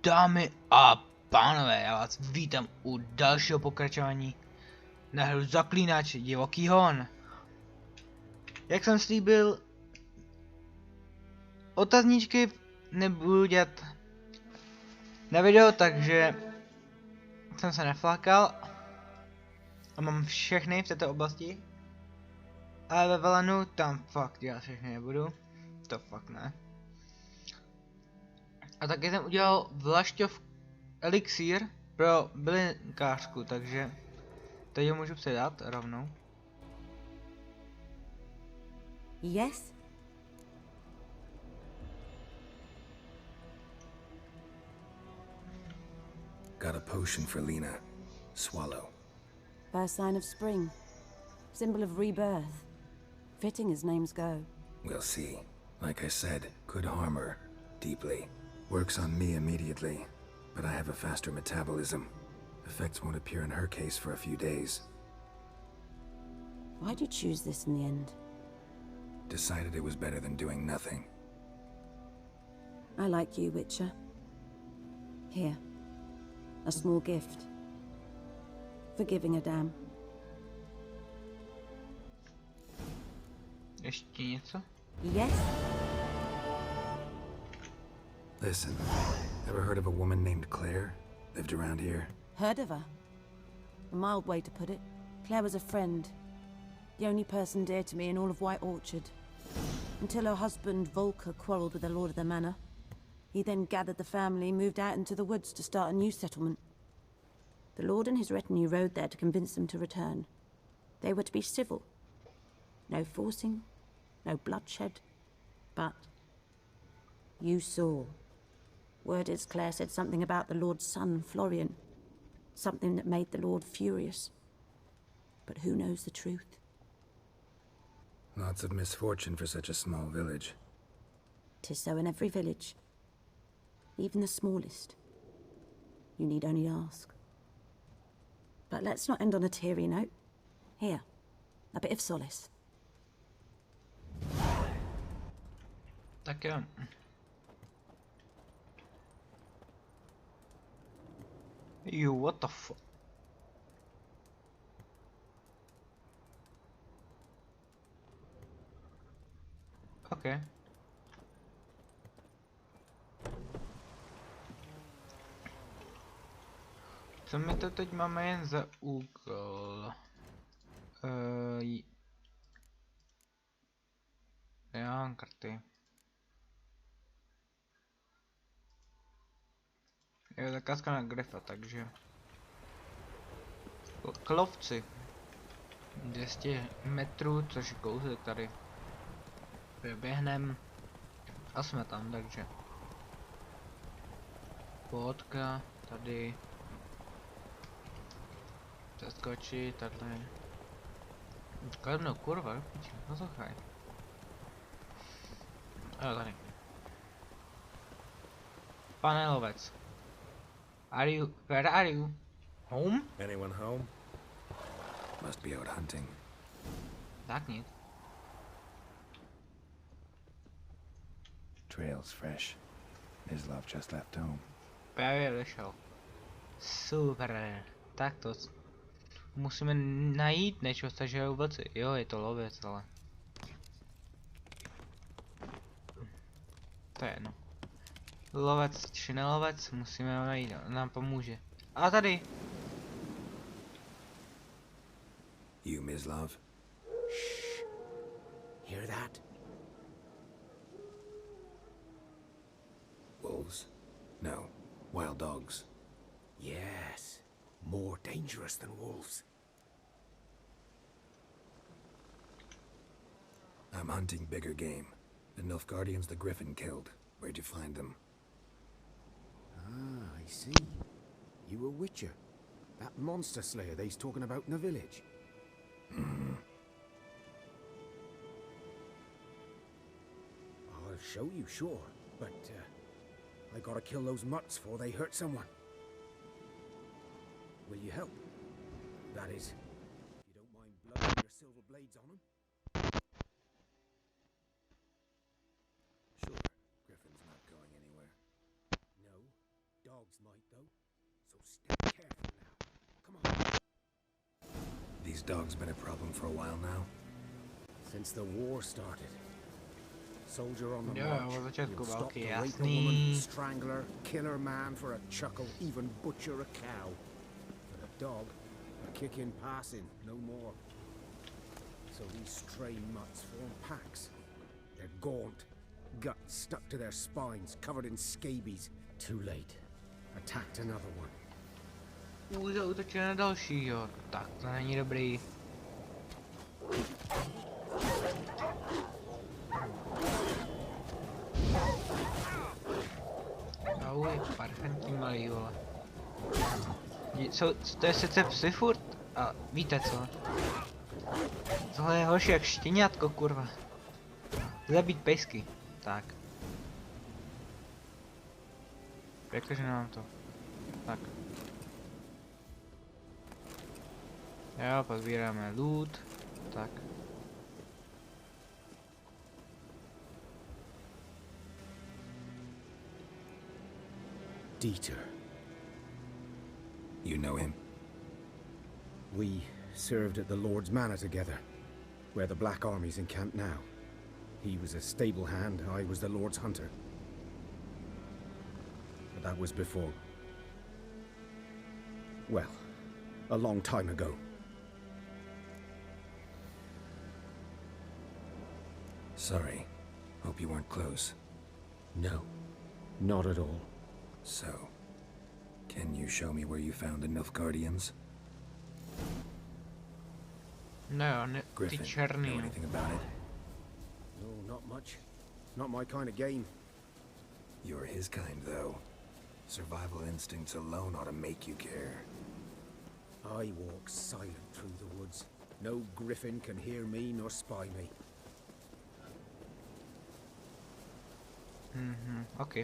Dámy a pánové, já vás vítám u dalšího pokračování na hru Zaklínač divoký hon. Jak jsem slíbil, otazníčky nebudu dělat na video, takže jsem se neflákal a mám všechny v této oblasti. Ale ve Valenu tam fakt dělat všechny nebudu, to fakt ne. A taky jsem udělal vlašťov elixír pro bylinkářku, takže teď ho můžu předat rovnou. Yes? Got a potion for Lena. Swallow. First sign of spring. Symbol of rebirth. Fitting as names go. We'll see. Like I said, could harm her. Deeply. Works on me immediately, but I have a faster metabolism. Effects won't appear in her case for a few days. Why'd you choose this in the end? Decided it was better than doing nothing. I like you, Witcher. Here. A small gift. For giving a damn. Ještě něco? Yes? Listen, ever heard of a woman named Claire? Lived around here? Heard of her? A mild way to put it. Claire was a friend. The only person dear to me in all of White Orchard. Until her husband, Volker, quarreled with the lord of the manor. He then gathered the family, moved out into the woods to start a new settlement. The lord and his retinue rode there to convince them to return. They were to be civil. No forcing, no bloodshed. But you saw. Word is Claire said something about the lord's son, Florian. Something that made the lord furious. But who knows the truth? Lots of misfortune for such a small village. 'Tis so in every village. Even the smallest. You need only ask. But let's not end on a teary note. Here, a bit of solace. Tak jo. You, what the fuck? Okay. Co my to teď máme jen za úkol? Já mám karty. Je zakázka na gryfa, takže klovci 200 metrů, což je kousek tady. Běhnem a jsme tam, takže pohodka tady, přeskočit tady. Kladnou kurva, poslouchaj. Jo, tady. Pane lovec. Where are you? Home? Anyone home? Must be out hunting. Tak nic. Trail's fresh. His love just left home. Právě došel. Super. Tak to musíme najít, než ostažují vlci. Jo, je to lovec, ale to je jedno. Lovec či nelovec, musíme ho najít, nám pomůže. A tady. You, Ms. Love? Shh. Hear that? Wolves? No. Wild dogs. Yes. More dangerous than wolves. I'm hunting bigger game. The Nilfgaardians the Griffin killed. Where'd you find them? Ah, I see. You a witcher. That monster slayer they's talking about in the village. Hmm. I'll show you, sure. But, I gotta kill those mutts before they hurt someone. Will you help? That is, if you don't mind blowing your silver blades on them. Sure. Griffin's not going anywhere. No, dogs might, though. So stay careful now. Come on. These dogs been a problem for a while now? Since the war started. Soldier on the Jo, march. od začátku You'll stop války, to rape a jasný. woman, strangle her, kill her man for a chuckle, even butcher a cow. But a dog, a kick in passing, no more. So these stray mutts form packs. They're gaunt, guts stuck to their spines, covered in scabies. Too late. Attacked another one. Útočil na dalšího, tak to není dobrý. Auj, parchantní malý, vole. To je sice psy furt, a víte co? Tohle je horší jak štěňátko, kurva. Zabít pejsky. Tak. Jakože nemám to. Tak. Jo, pozbíráme loot. Tak. Dieter. You know him? We served at the Lord's Manor together, where the Black Army's encamped now. He was a stable hand, I was the Lord's hunter. But that was before... well, a long time ago. Sorry. Hope you weren't close. No, not at all. So, can you show me where you found the Nilfgaardians? No, ne, ty Griffin, know černý. anything about it? No, not much. Not my kind of game. You're his kind, though. Survival instincts alone ought to make you care. I walk silent through the woods. No griffin can hear me nor spy me. Ok.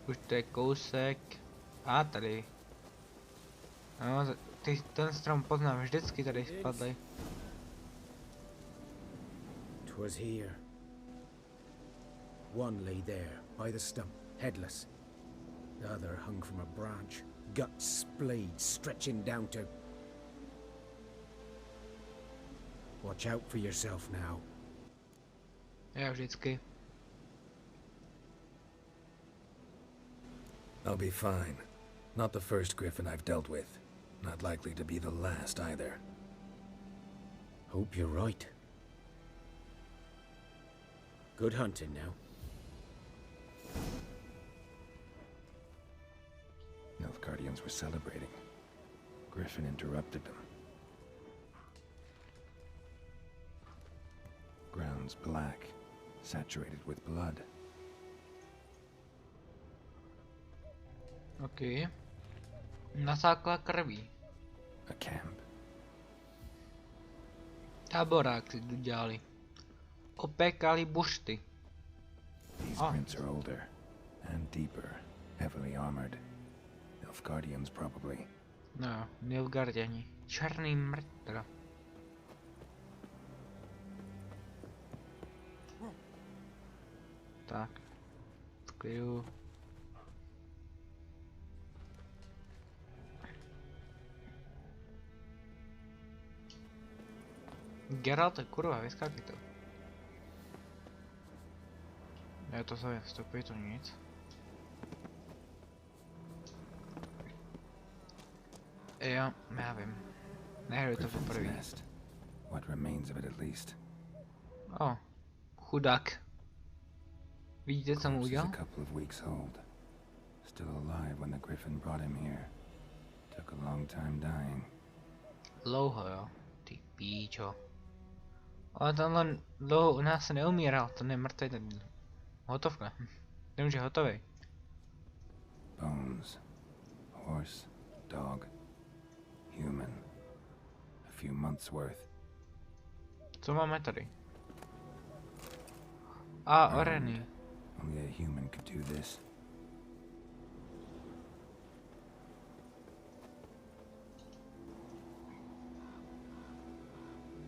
Už to je kousek. A tady. No, ten strom poznám, vždycky tady spadly. 'Twas here. One lay there, by the stump, headless. The other hung from a branch, guts splayed, stretching down to... Watch out for yourself now. Já vždycky. I'll be fine. Not the first griffin I've dealt with. Not likely to be the last either. Hope you're right. Good hunting now. Nilfgaardians were celebrating. Griffin interrupted them. Ground's black, saturated with blood. Ok. Nasákla krví. A camp. Táborák si tu dělali. Opékali bušty. These prints are older and deeper, heavily armored. Nilfgaardians probably. No, Nilfgaardiani. Černý mrtr. Tak. Skryju. Geralt, kurva, vyskakej to. Já to se vstupuje, to nic. Jo, já vím. Nehraju to Griffin's poprvé. nest. What remains of it at least. O, chudák. Vidíte, co mu Corpse is udělal? a couple of weeks old. Still alive when the griffin brought him here. Took a long time dying. Dlouho, jo. Ty píčo. Ale tenhle dlouho u nás se neumíral, ten je mrtvý, ten hotovka. Ten už je hotový. Bones. Horse. Dog. Human. A few months worth. Co máme tady? A, oreny. Only a human could do this.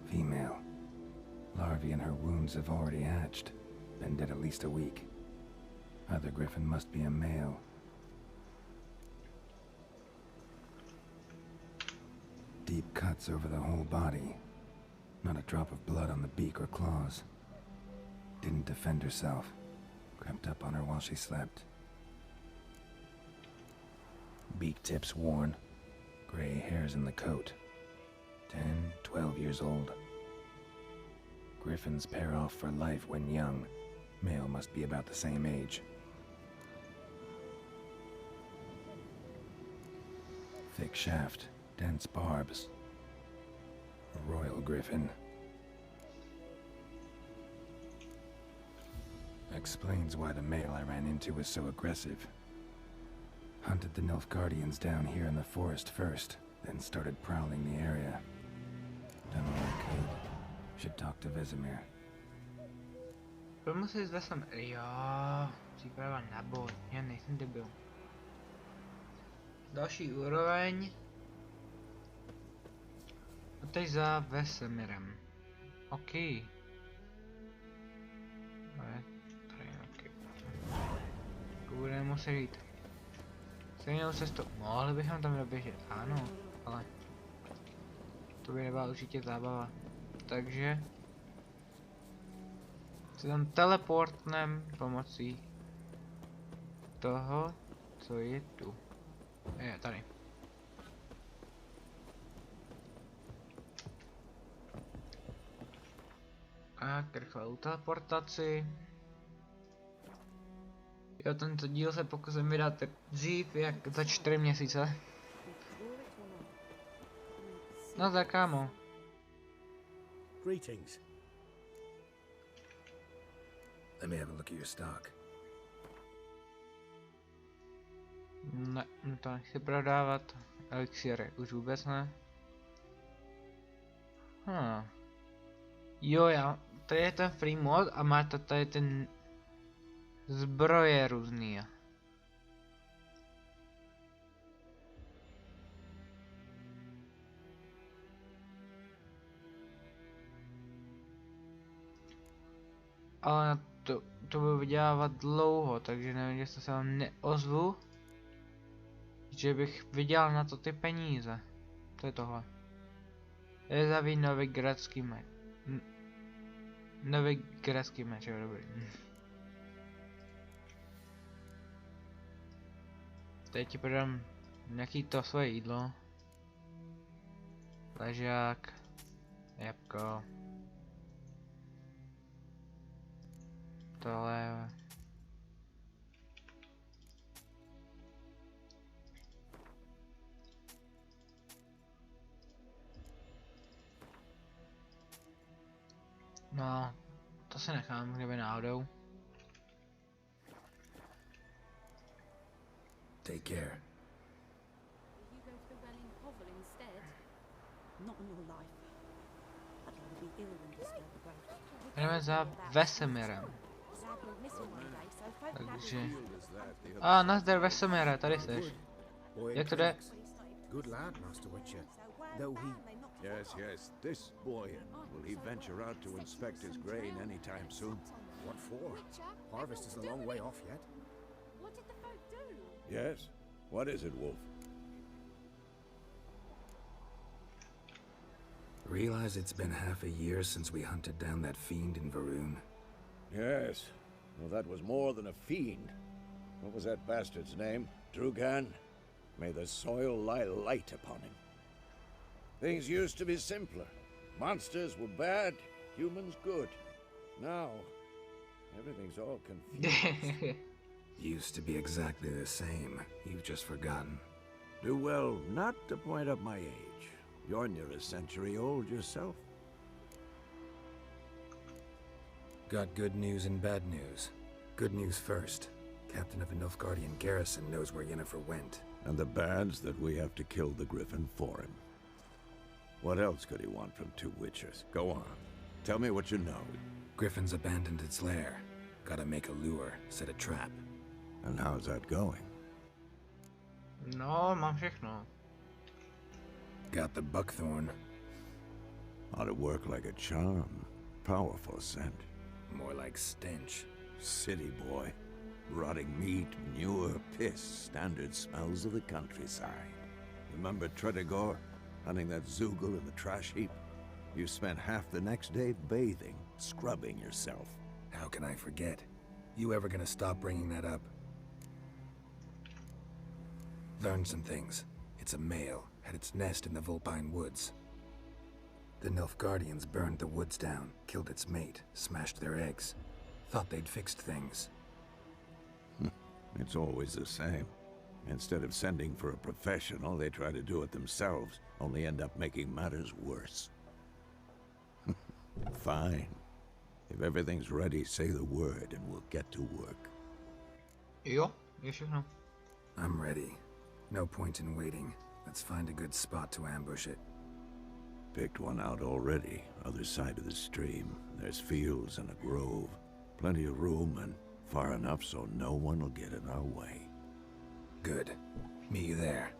Female. Larvae in her wounds have already hatched. Been dead at least a week. Either griffin must be a male. Deep cuts over the whole body. Not a drop of blood on the beak or claws. Didn't defend herself. Crept up on her while she slept. Beak tips worn. Gray hairs in the coat. 10, 12 years old. Griffins pair off for life when young. Male must be about the same age. Thick shaft, dense barbs. A royal griffin. Explains why the male I ran into was so aggressive. Hunted the Nilfgaardians down here in the forest first, then started prowling the area. Done all I could. Should talk to Vesemir. Promluvit s Vesem. Jo, příprava na boj. Já nejsem debil. Další úroveň. A teď za Vesemirem. OK. Budeme muset jít stejnou cestou. Mohli bychom tam doběžet, ano, ale to by nebyla určitě zábava. Takže se tam teleportnem pomocí toho, co je tu. Je tady. A rychlou teleportaci. Jo, tento díl se pokusím vydat dřív jak za 4 měsíce. No tak kámo. Greetings. Let me have a look at your stock. Ne, to nechci prodávat. Elixiry už vůbec ne. Jo, tady je ten free mod a máte tady ten zbroje různý. Ale to budu vydělávat dlouho, takže nevím, jestli se vám neozvu, že bych vydělal na to ty peníze. To je tohle. Je zavít nový grecký meč. Nový grecký meč, jo, dobrý. Teď ti prodám nějaký to svoje jídlo. Ležák. Jabko. Tohle. No, to si nechám, kdyby náhodou. Take care. You go to the running hovel instead? Not in your life. I'd rather be ill than disturb the growth. Jdeme za Vesemirem. Sadly missing one day, so folk Takže... A nazdar Vesemire, tady jsi. Jak to jde? Good lad, Master Witcher. Though he... Yes, this boy. Will he venture out to inspect his grain anytime soon? What for? Harvest is a long way off yet. What did the folk do? Yes? What is it, Wolf? Realize it's been half a year since we hunted down that fiend in Varun? Yes. Well, that was more than a fiend. What was that bastard's name? Drugan? May the soil lie light upon him. Things used to be simpler. Monsters were bad, humans good. Now, everything's all confused. Used to be exactly the same. You've just forgotten. Do well not to point up my age. You're near a century old yourself. Got good news and bad news. Good news first. Captain of the Nilfgaardian garrison knows where Yennefer went. And the bad's that we have to kill the griffin for him. What else could he want from two witchers? Go on. Tell me what you know. Griffin's abandoned its lair. Gotta make a lure, set a trap. And how's that going? No, mám všechno. Got the buckthorn. Ought to work like a charm. Powerful scent. More like stench. City boy. Rotting meat, manure, piss, standard smells of the countryside. Remember Tredigor, hunting that Zoogle in the trash heap? You spent half the next day bathing, scrubbing yourself. How can I forget? You ever gonna stop bringing that up? Learned some things. It's a male, had its nest in the Vulpine Woods. The Nilfgaardians burned the woods down, killed its mate, smashed their eggs. Thought they'd fixed things. It's always the same. Instead of sending for a professional, they try to do it themselves, only end up making matters worse. Fine. If everything's ready, say the word and we'll get to work. Jo, je všechno. I'm ready. No point in waiting. Let's find a good spot to ambush it. Picked one out already, other side of the stream. There's fields and a grove. Plenty of room and far enough so no one will get in our way. Good. Meet you there.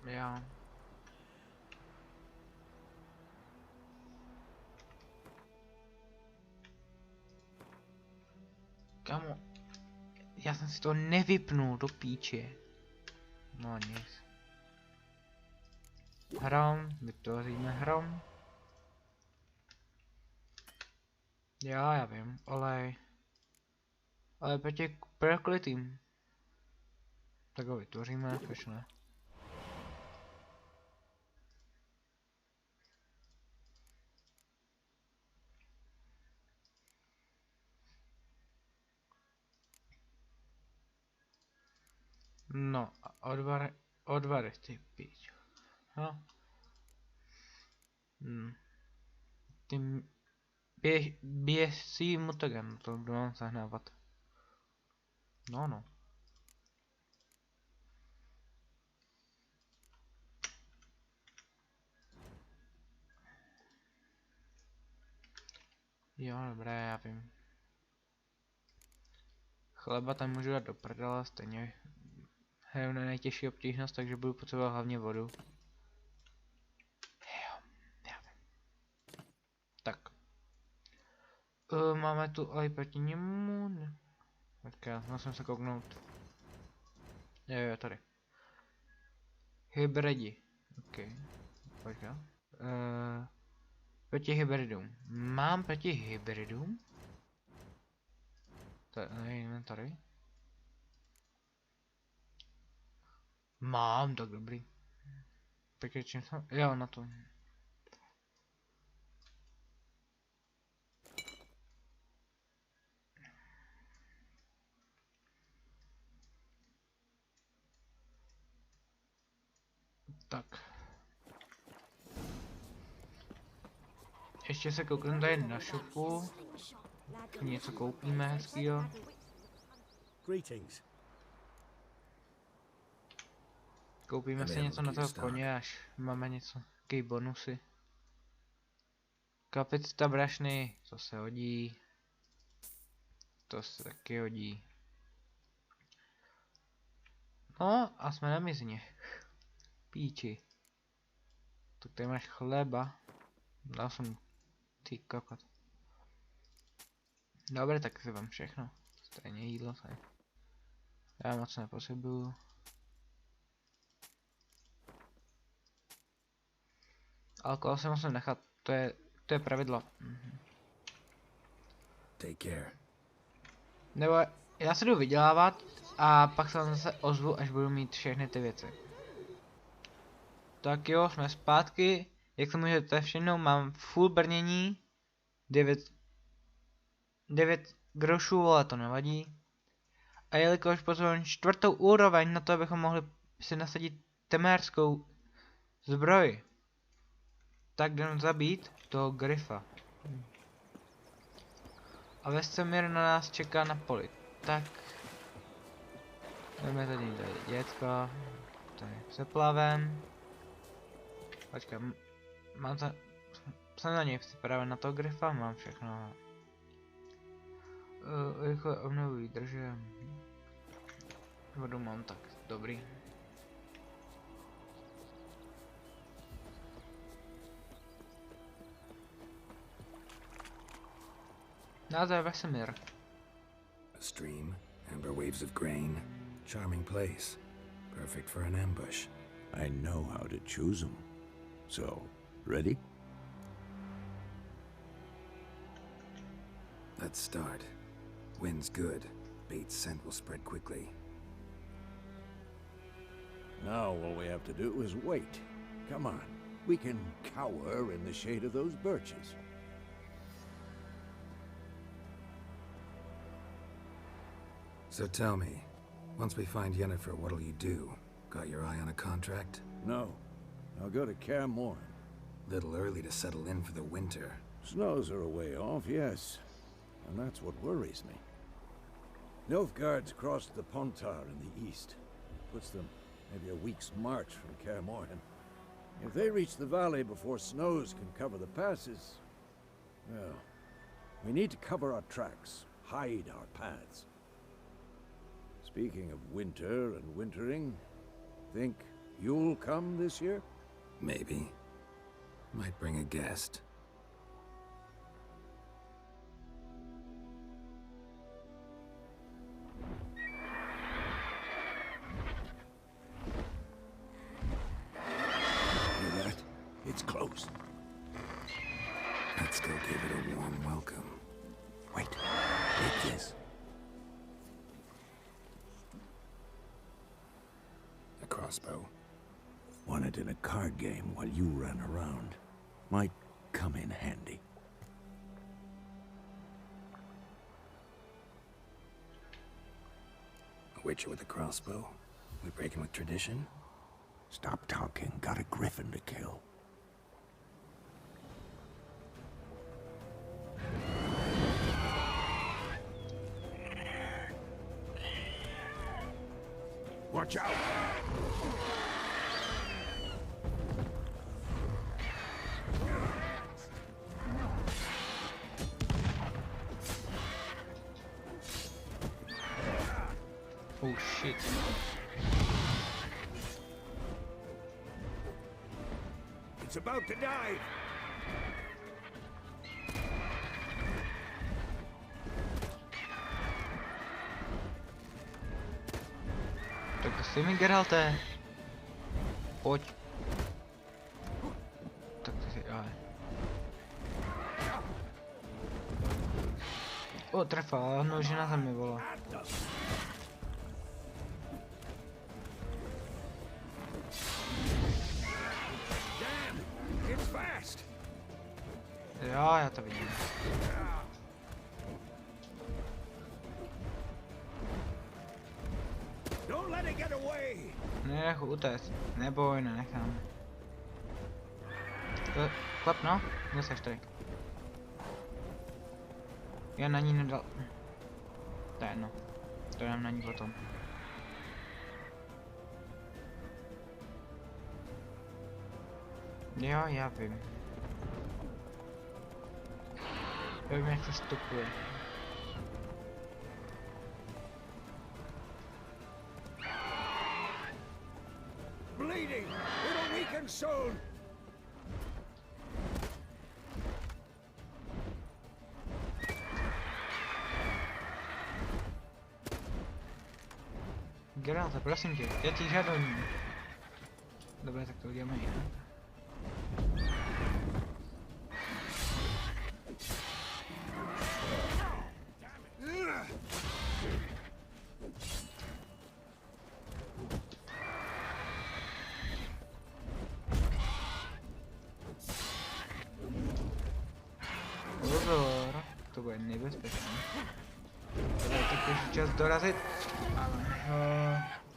Já. Kamo, já jsem si to nevypnul do píče. No nic. Hrom, vytvoříme hrom. Já vím, olej. Ale proti proklitým. Tak ho vytvoříme, proč ne? No, a odvary ty píč. No. Tím běží mutagen, to budu mám zahnávat. No. Jo, dobré, já vím. Chleba tam můžu dát do prdele, stejně. Hej, na nejtěžší obtížnost, takže budu potřebovat hlavně vodu. Jo, já vím. Tak. Máme tu ale proti němu. Tak já musím se kouknout. Jo, tady. Hybridi. OK. Počkej. Proti hybridům. Mám proti hybridům? Nevím, tady. Mám, tak dobrý. Pěkně čím jsem? Jo, na to. Tak. Ještě se kouknu tady na shopu. Něco koupíme hezkýho. Greetings. Koupíme si něco na toho koně, až máme něco, jaký bonusy. Kapacita brašny, to se hodí. To se taky hodí. No a jsme na mizně. Píči. Tak tady máš chleba. Dal jsem ty kokot. Dobře, tak si vám všechno. Stejně jídlo tady. Já moc nepotřebuju. Alkohol si musím nechat, to je pravidlo. Take care. Nebo já se jdu vydělávat a pak se vám zase ozvu, až budu mít všechny ty věci. Tak jo, jsme zpátky. Jak se můžete všimnout, mám full brnění. 9 grošů, ale to nevadí. A jelikož potřebujeme 4. úroveň na to, abychom mohli si nasadit temérskou zbroj, tak jdem zabít toho gryfa. A Vestemír na nás čeká na poli. Tak. Jdeme tady děcko. Tady se plavem. Počkej, mám to. Jsem na něj připraven na toho gryfa, mám všechno. Rychle obnovu výdrže. Vodu mám, tak dobrý. Název vesmír. A stream, amber waves of grain, charming place. Perfect for an ambush. I know how to choose them. So, ready? Let's start. Wind's good. Bait's scent will spread quickly. Now all we have to do is wait. Come on. We can cower in the shade of those birches. So tell me, once we find Yennefer, what'll you do? Got your eye on a contract? No. I'll go to Kaer Morhen. Little early to settle in for the winter. Snows are a way off, yes. And that's what worries me. Nilfgaard's crossed the Pontar in the east. Puts them maybe a week's march from Kaer Morhen. If they reach the valley before snows can cover the passes, well, we need to cover our tracks, hide our paths. Speaking of winter and wintering, think you'll come this year? Maybe. Might bring a guest. Hear that? It's close. Let's go give it a warm welcome. Wait. Take this. A crossbow. Won it in a card game while you ran around. Might come in handy. A witcher with a crossbow? We breaking with tradition? Stop talking. Got a griffin to kill. Watch out! Oh shit. It's about to dive! Tak si mi, Geralte. Pojď. Tak to si, ale. O, trefa, nožina tam mi volá. It's fast! Jo, já to vidím. Don't let it get away! Nenech ho utéct. Neboj, nenechám. Klap, no, kde seš tady? Já na ní nedal. To je jedno. To dám na ní potom. Jo, já vím. Já vím, jak se stopuje. Bleeding! It'll weaken soon! Geralt, prosím tě, já ti žádám. Dobré, tak to uděláme jinak. Pozor, to bude nebezpečné. Tohle je takový čas dorazit.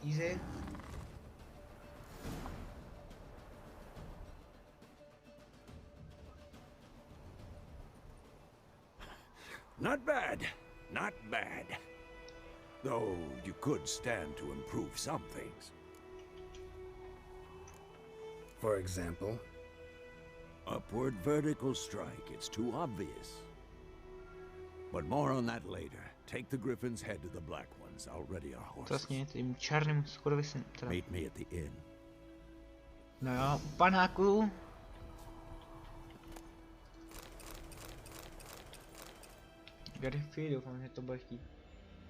Easy. Not bad. Not bad. Though you could stand to improve some things. For example? Upward vertical strike. It's too obvious. But more on that later. Take the griffin's head to the black ones. I'll ready our horses. Vlastně tím černým skurvisem. Meet me at the inn. No jo, panáku. gryfy, doufám, že to bude chtít.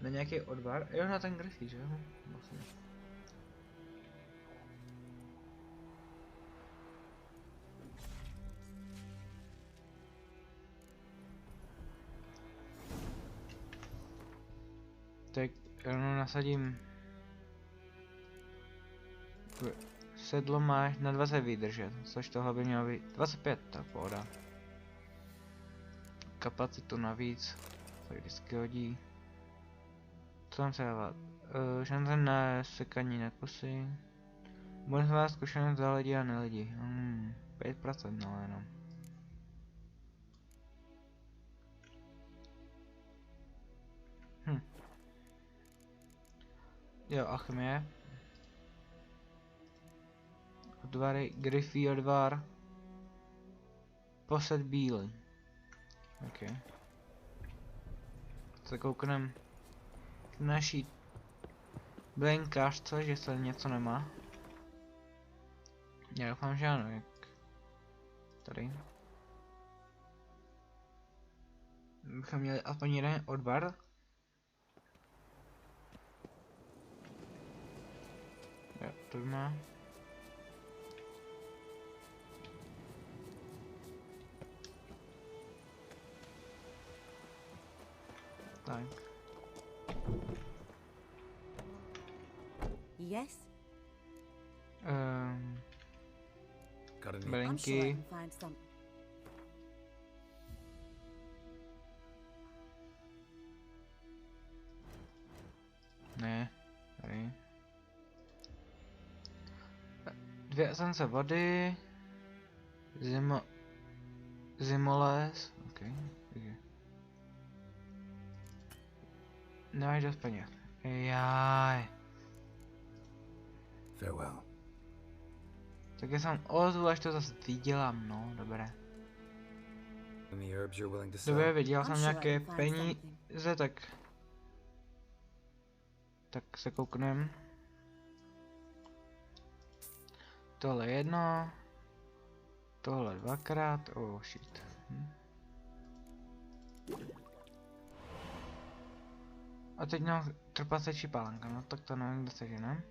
Na nějaký odvar? Jo, na ten gryfy, že jo? Vlastně. Tak rovnou nasadím. Sedlo máš na 20 vydržet, což tohle by mělo být 25, tak pohoda. Kapacitu navíc, to vždycky hodí. Co tam se dává? Šance na sekaní na kusy. Bonusová zkušenost za lidi a nelidi. 5% no jenom. Jo, alchymie. Odvary, gryfý odvar. Posed bílý. OK. Tak kouknem k naší blenkářce, že se něco nemá. Já doufám, že ano, jak tady. Bychom měli aspoň jeden odvar. Jo, to má. Tak. Yes? Got any? I'm sure I Blinky. can find some. Ne, tady. 2 esence vody. Zimoles. OK. Nemáš dost peněz. Jaj. Farewell. Tak já jsem ozvu, až to zase vydělám, no, dobré. Any herbs you're willing to sell? Dobře, vydělal I'm jsem sure I nějaké can find something. peníze, tak se kouknem. Tohle jedno. Tohle dvakrát, oh shit. A teď nám trpasečí pálenka, no tak to nevím, kde se žene.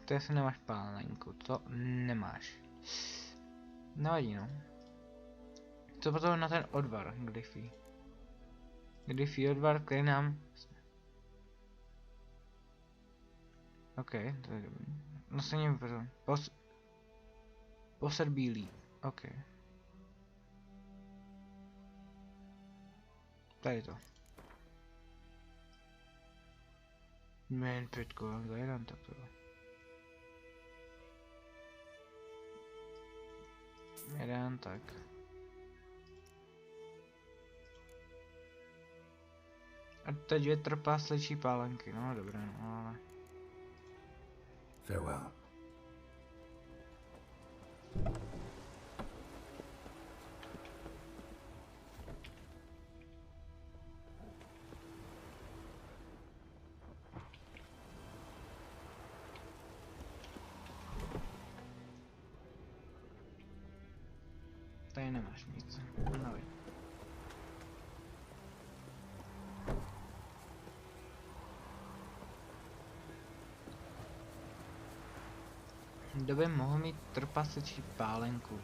Ty asi nemáš pálenku, to nemáš. Nevadí, no. Co potom na ten odvar, gryfí? Gryfí odvar, který nám... OK, to je dobrý. No se ním posed bílý, OK. Tady to. Jmen 5 korun za jeden, tak to. Jeden, tak. A teď je trpasličí pálenky, no dobré, no ale... Farewell. Tady nemáš nic. No. Kdo by mohl mít trpasečí pálenku?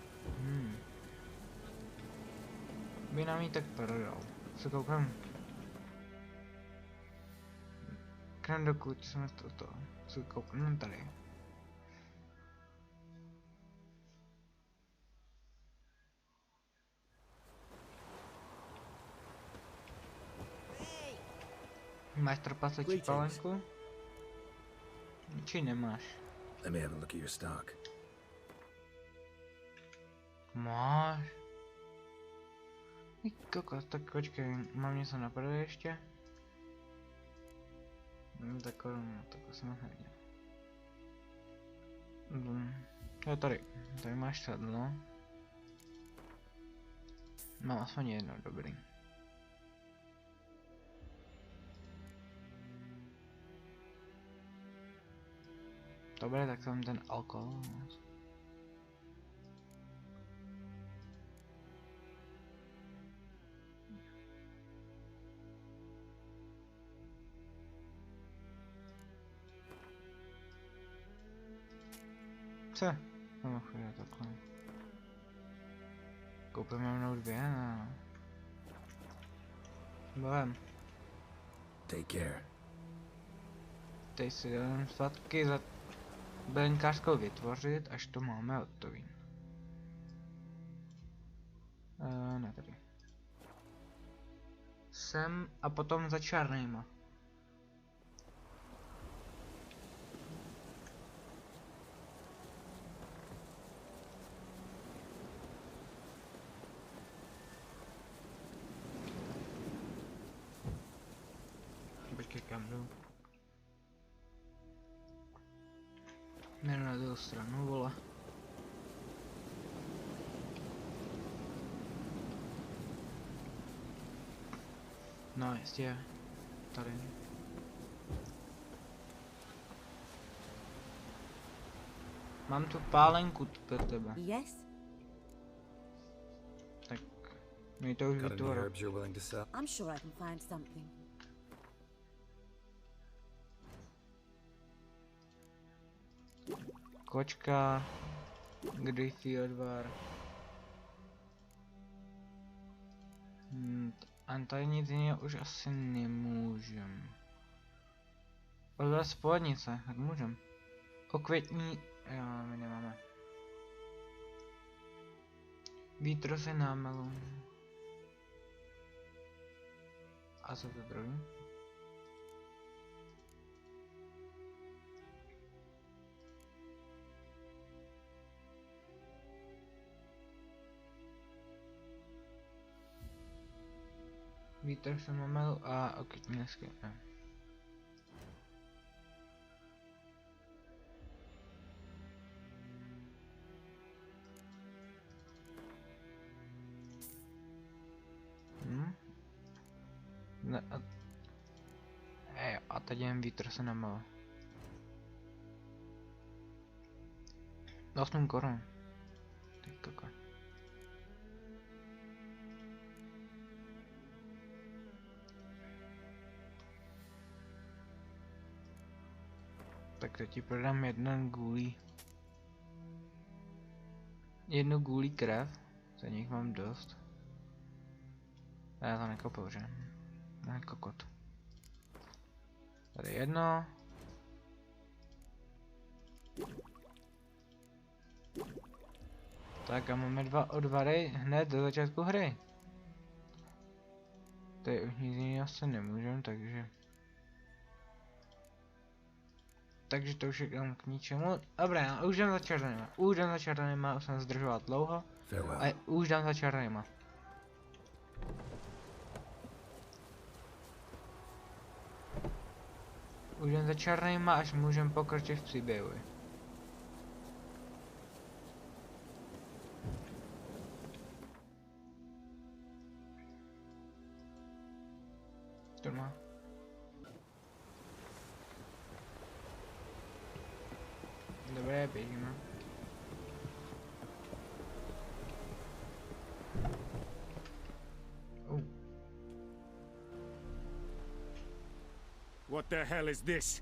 By nám ji tak prodal. Se koukám. Krem dokud jsme toto. Se koukám tady. Máš trpasečí pálenku? Či nemáš? Let me have a look at your stock. Máš? Kokos, tak počkej, mám něco na prodej ještě? Tak jsem neviděl. Jo, tady máš sedlo. Mám aspoň jedno, dobrý. Dobré, tak jsem ten alkohol. Co? No, chodí takhle. Koupíme mnou 2, no. Bavím. Take care. Teď si jdeme zpátky za bylinkářskou vytvořit, až to máme hotový. Ne tady. Sem a potom za černýma. Počkej, kam jdu? Jdu na druhou stranu, vole. No, jistě. Tady. Mám tu pálenku pro tebe. Yes? Tak, mi to už Got any vytvořil. herbs you're willing to sell? I'm sure I can find something. Kočka, gryfí odvar. A tady nic jiného už asi nemůžem. Odvar spodnice, tak můžem. Okvětní, jo, my nemáme. Vítr se námelu. A co to druhý? Vítr se námelu a okvětní lesky. Ne, a teď jen vítr se namalo. 8 korun. Ty koko. Tak teď ti prodám jednu gůlí krev. Za nich mám dost. A já to nekopil, že? Ne, kokot. Tady jedno. Tak a máme 2 odvary hned do začátku hry. Tady už nic jiného asi nemůžem, takže... Takže to už je k ničemu. Dobré, už jdem za černýma. Už jsem zdržovat dlouho. A už jdem za černýma. Už jen za černýma, až můžem pokročit v příběhu. To má. Dobré, běžíme. What the hell is this?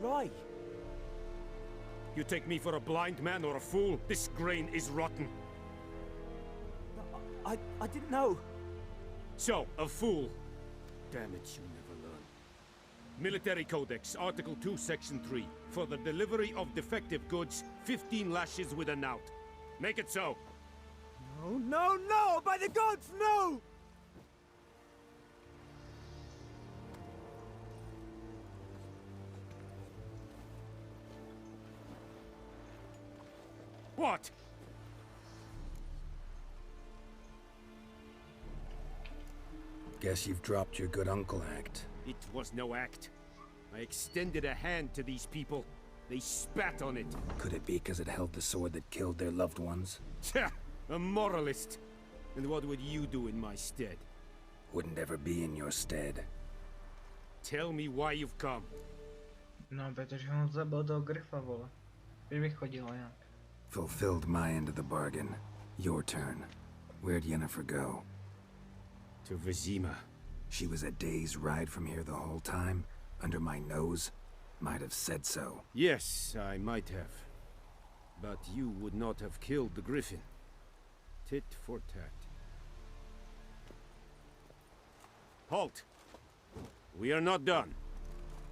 Right. You take me for a blind man or a fool? This grain is rotten. I didn't know. So, a fool. Damn it, you never learn. Military Codex, Article 2, Section 3. For the delivery of defective goods, 15 lashes with a knout. Make it so. No, no, no! By the gods, no! What? Guess you've dropped your good uncle act. It was no act. I extended a hand to these people. They spat on it. Could it be because it held the sword that killed their loved ones? Tja, a moralist. And what would you do in my stead? Wouldn't ever be in your stead. Tell me why you've come. No, protože on zabil toho gryfa, vole. Kdybych chodil jinak. Fulfilled my end of the bargain. Your turn. Where'd Yennefer go? To Vizima. She was a day's ride from here the whole time? Under my nose? Might have said so. Yes, I might have. But you would not have killed the griffin. Tit for tat. Halt! We are not done.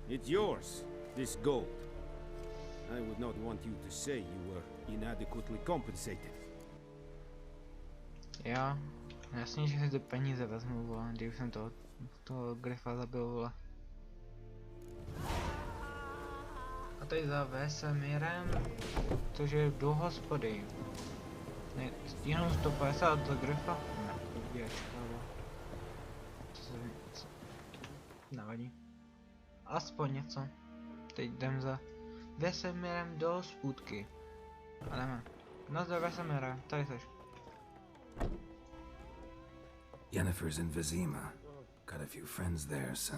It's yours, this gold. I would not want you to say you were inadequately compensated. Jo, jasně, že si ty peníze vezmu, vole, když jsem toho gryfa zabil, vole. A teď za Vesemírem, což je do hospody. Ne, jenom 150 za gryfa? Ne, to je škoda. Co? Nevadí. Aspoň něco. Teď jdem za Vesemírem do spůdky. A jdeme. No za Vesemíra, tady seš. Yennefer's in Vizima. Got a few friends there, so...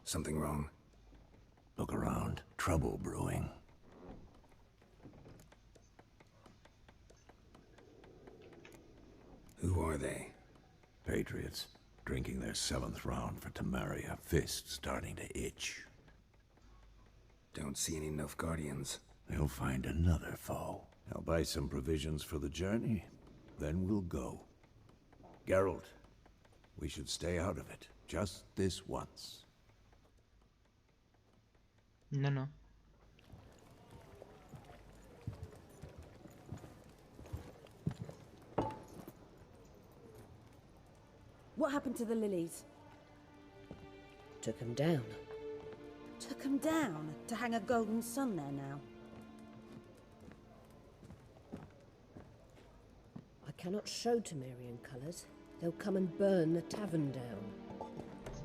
Something wrong? Look around. Trouble brewing. Who are they? Patriots. Drinking their 7th round for Temeria. Fist starting to itch. Don't see any Nilfgaardians. They'll find another foe. I'll buy some provisions for the journey. Then we'll go. Geralt, we should stay out of it. Just this once. No. What happened to the lilies? Took him down. Took them down to hang a golden sun there now. I cannot show Temerian colours. They'll come and burn the tavern down.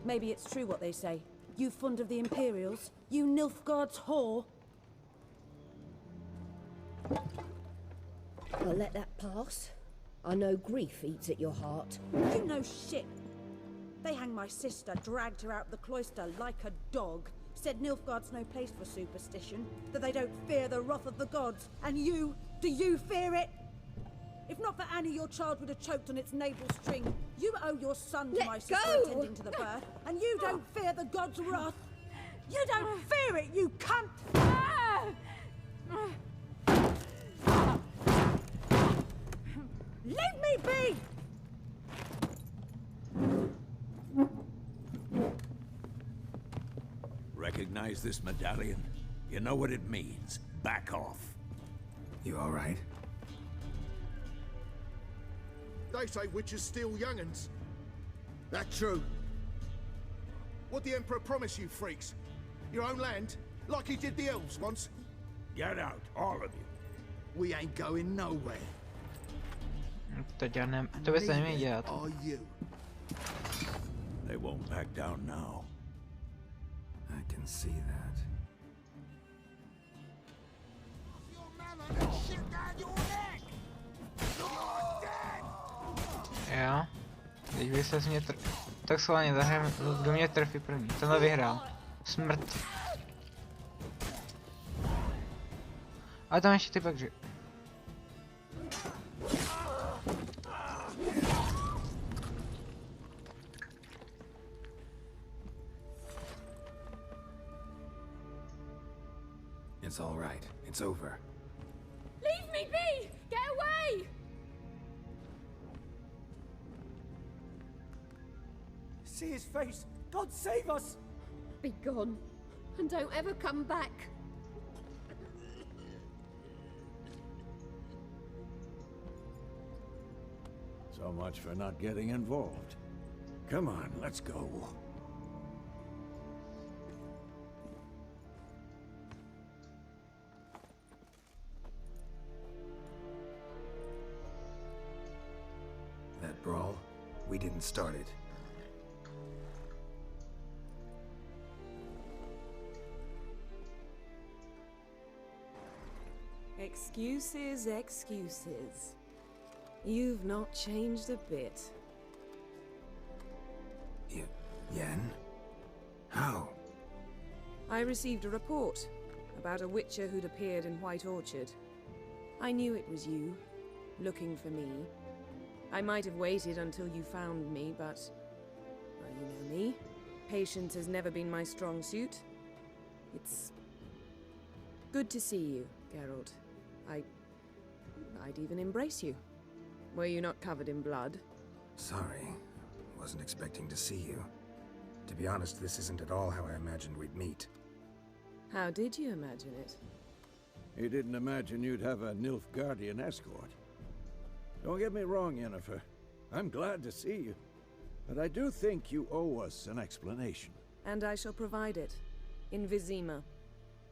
Maybe it's true what they say. You fond of the Imperials? You Nilfgaard's whore? I'll let that pass. I know grief eats at your heart. You know shit. They hanged my sister, dragged her out of the cloister like a dog. Said Nilfgaard's no place for superstition, that they don't fear the wrath of the gods. And you, do you fear it? If not for Annie, your child would have choked on its navel string. You owe your son to Let my sister go! attending to the birth, and you don't fear the gods' wrath. You don't fear it, you cunt! Leave me be! Recognize this medallion? You know what it means. Back off. You alright? They say witches steal young'uns. That true? What'd the Emperor promise you freaks? Your own land? Like he did the elves once? Get out, all of you. We ain't going nowhere. To by se nemějí dělat. Are you? They won't back down now. I can see that. Jo. Teď by se mě tak schválně zahrajeme, kdo mě trefí první. Tenhle vyhrál. Smrt. A tam ještě ty pak, že... It's all right. It's over. Leave me be! Get away! See his face! God save us! Be gone, and don't ever come back. So much for not getting involved. Come on, let's go. That brawl, we didn't start it. Excuses, excuses. You've not changed a bit. Yenn? How? I received a report about a witcher who'd appeared in White Orchard. I knew it was you, looking for me. I might have waited until you found me, but... well, you know me. Patience has never been my strong suit. It's... good to see you, Geralt. I'd even embrace you. Were you not covered in blood? Sorry. Wasn't expecting to see you. To be honest, this isn't at all how I imagined we'd meet. How did you imagine it? He didn't imagine you'd have a Nilfgaardian escort. Don't get me wrong, Yennefer. I'm glad to see you. But I do think you owe us an explanation. And I shall provide it. In Vizima.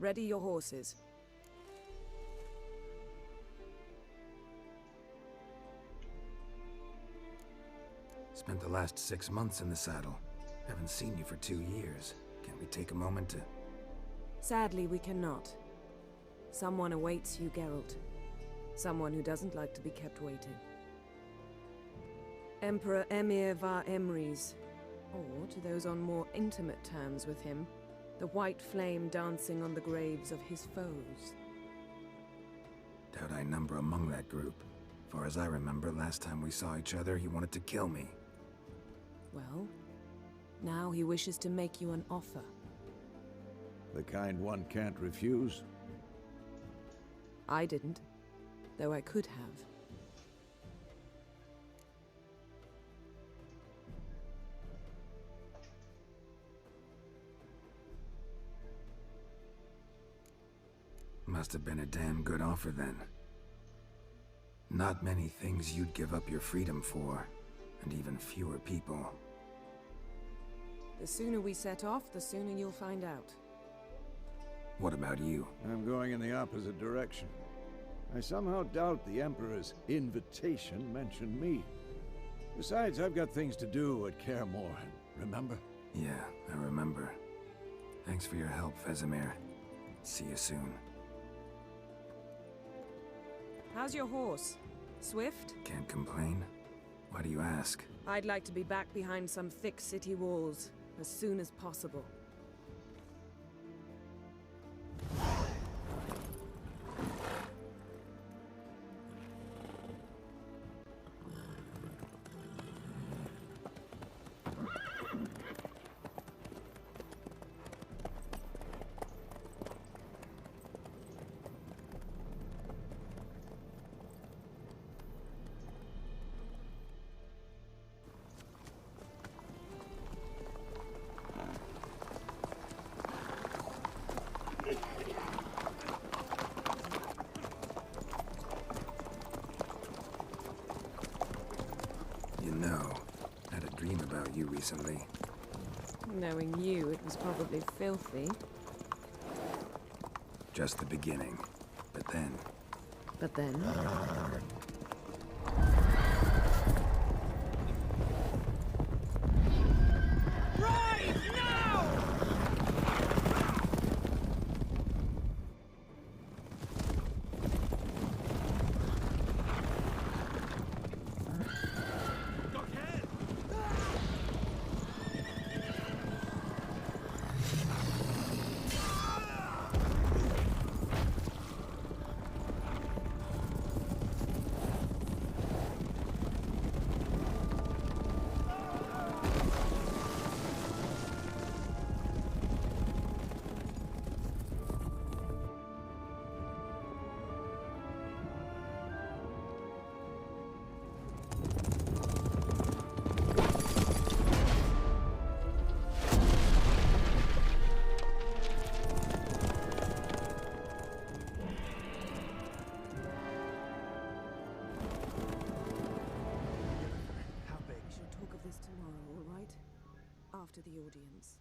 Ready your horses. Spent the last 6 months in the saddle. Haven't seen you for 2 years. Can we take a moment to... Sadly, we cannot. Someone awaits you, Geralt. Someone who doesn't like to be kept waiting. Emperor Emir var Emrys. Or, to those on more intimate terms with him, the white flame dancing on the graves of his foes. Doubt I number among that group. Far as I remember, last time we saw each other, he wanted to kill me. Well, now he wishes to make you an offer. The kind one can't refuse? I didn't, though I could have. Must have been a damn good offer then. Not many things you'd give up your freedom for, and even fewer people. The sooner we set off, the sooner you'll find out. What about you? I'm going in the opposite direction. I somehow doubt the Emperor's invitation mentioned me. Besides, I've got things to do at Kaer Morhen, remember? Yeah, I remember. Thanks for your help, Vesemir. See you soon. How's your horse? Swift? Can't complain. Why do you ask? I'd like to be back behind some thick city walls as soon as possible. You know, I had a dream about you recently. Knowing you, it was probably filthy. Just the beginning. But then... But then... after the audience.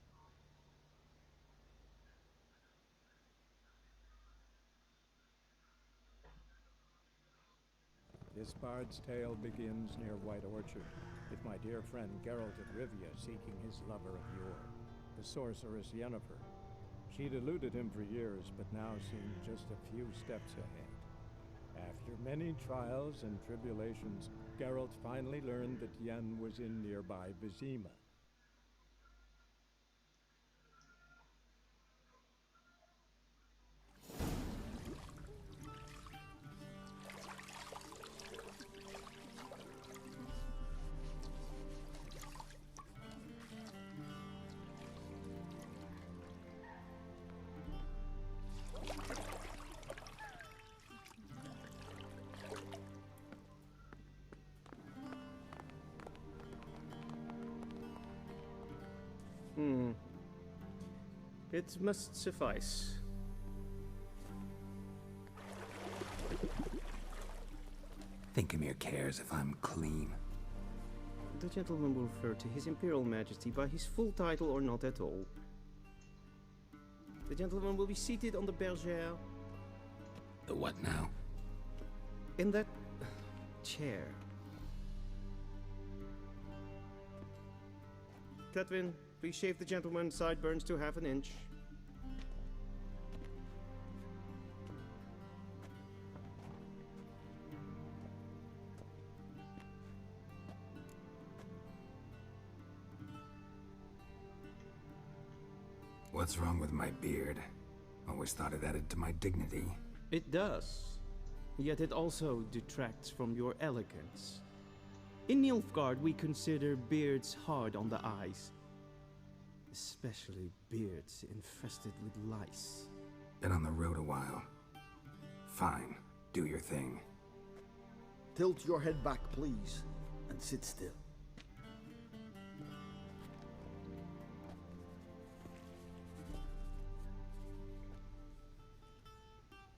This bard's tale begins near White Orchard, with my dear friend Geralt of Rivia seeking his lover of yore, the sorceress Yennefer. She'd eluded him for years, but now seemed just a few steps ahead. After many trials and tribulations, Geralt finally learned that Yenn was in nearby Vizima. It must suffice. Thinkamere cares if I'm clean. The gentleman will refer to His Imperial Majesty by his full title or not at all. The gentleman will be seated on the bergère. The what now? In that chair. Cletwin, please shave the gentleman's sideburns to half an inch. What's wrong with my beard? Always thought it added to my dignity. It does. Yet it also detracts from your elegance. In Nilfgaard, we consider beards hard on the eyes. Especially beards infested with lice. Been on the road a while. Fine, do your thing. Tilt your head back, please, and sit still.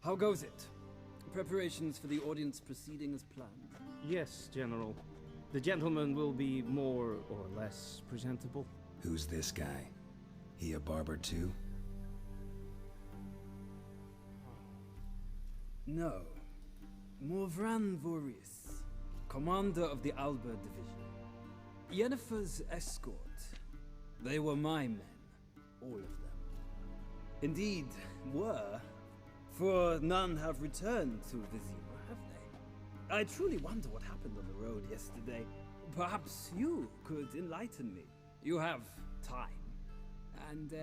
How goes it? Preparations for the audience proceeding as planned? Yes, General. The gentleman will be more or less presentable. Who's this guy? He a barber too? No. Morvran Vorius, commander of the Alba Division. Yennefer's escort. They were my men. All of them. Indeed, were. For none have returned to Vizima, have they? I truly wonder what happened on the road yesterday. Perhaps you could enlighten me. You have time. And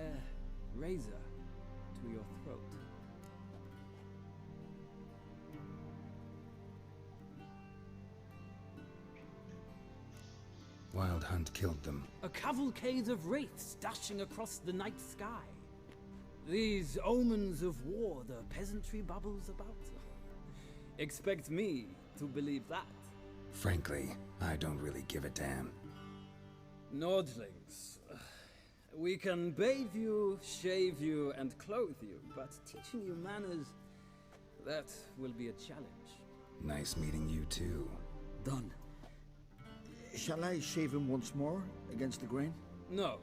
razor to your throat. Wild Hunt killed them. A cavalcade of wraiths dashing across the night sky. These omens of war the peasantry bubbles about. Expect me to believe that. Frankly, I don't really give a damn. Nordlings. We can bathe you, shave you, and clothe you, but teaching you manners, that will be a challenge. Nice meeting you too. Done. Shall I shave him once more, against the grain? No.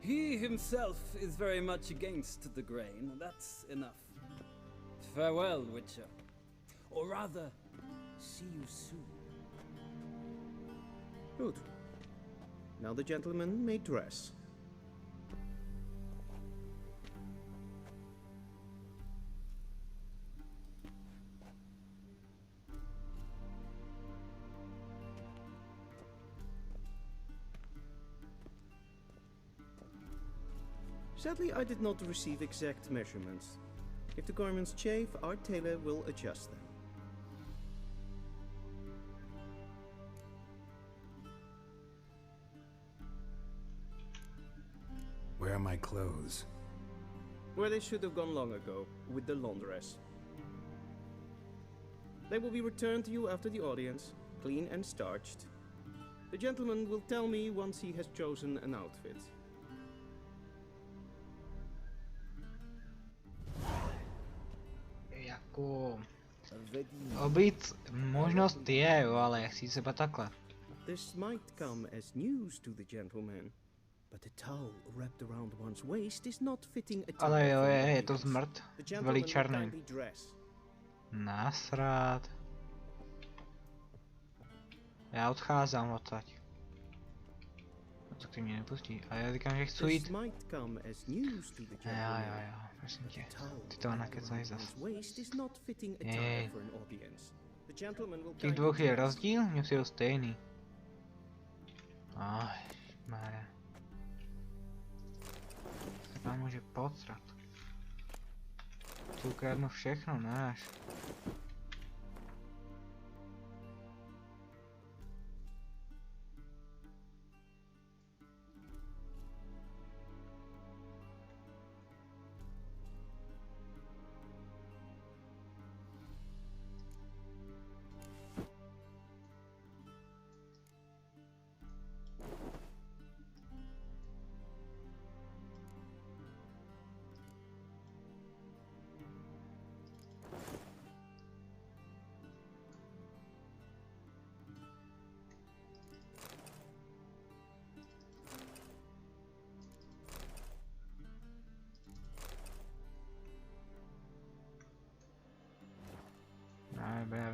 He himself is very much against the grain. That's enough. Farewell, Witcher. Or rather, see you soon. Good. Now the gentleman may dress. Sadly, I did not receive exact measurements. If the garments chafe, our tailor will adjust them. Where are my clothes? Where they should have gone long ago, with the laundress. They will be returned to you after the audience, clean and starched. The gentleman will tell me once he has chosen an outfit. Jako... Oblíct možnost je, jo, ale jak si seba takhle. This might come as news to the gentleman, but a towel wrapped around one's waist is not fitting a Ale jo, je to zmrt. Velí černým. Nasrát. Já odcházím odsaď. A co k mě nepustí? A já říkám, že chci jít. Jo, prosím tě. Ty to nakecaj zas. Jej. Těch dvou je rozdíl? Mně přijde stejný. Máre. Se tam může podsrat. Tu ukradnu všechno, náš.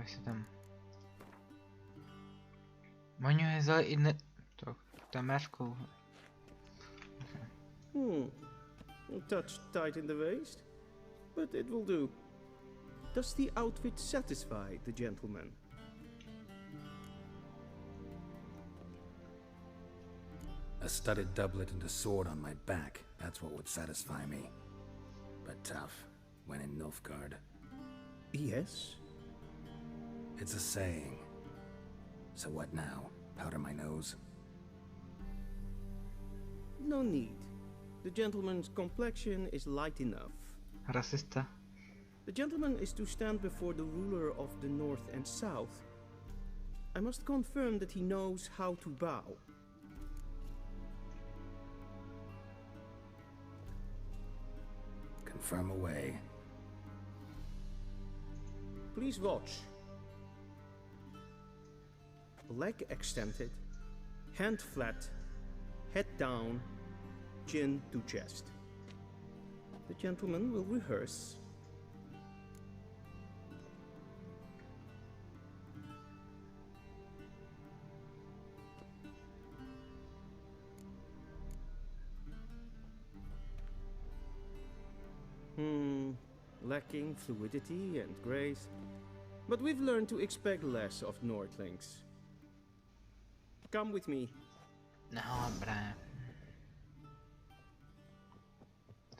Právě se tam... Maňu je vzal i ne... To, tamářkou. A touch tight in the waist, but it will do. Does the outfit satisfy the gentleman? A studded doublet and a sword on my back, that's what would satisfy me. But tough, when in Nilfgaard. Yes? It's a saying. So what now? Powder my nose? No need. The gentleman's complexion is light enough. Rasista. The gentleman is to stand before the ruler of the North and South. I must confirm that he knows how to bow. Confirm away. Please watch. Leg extended, hand flat, head down, chin to chest. The gentleman will rehearse. Lacking fluidity and grace, but we've learned to expect less of Nordlings. Come with me. No, dobré.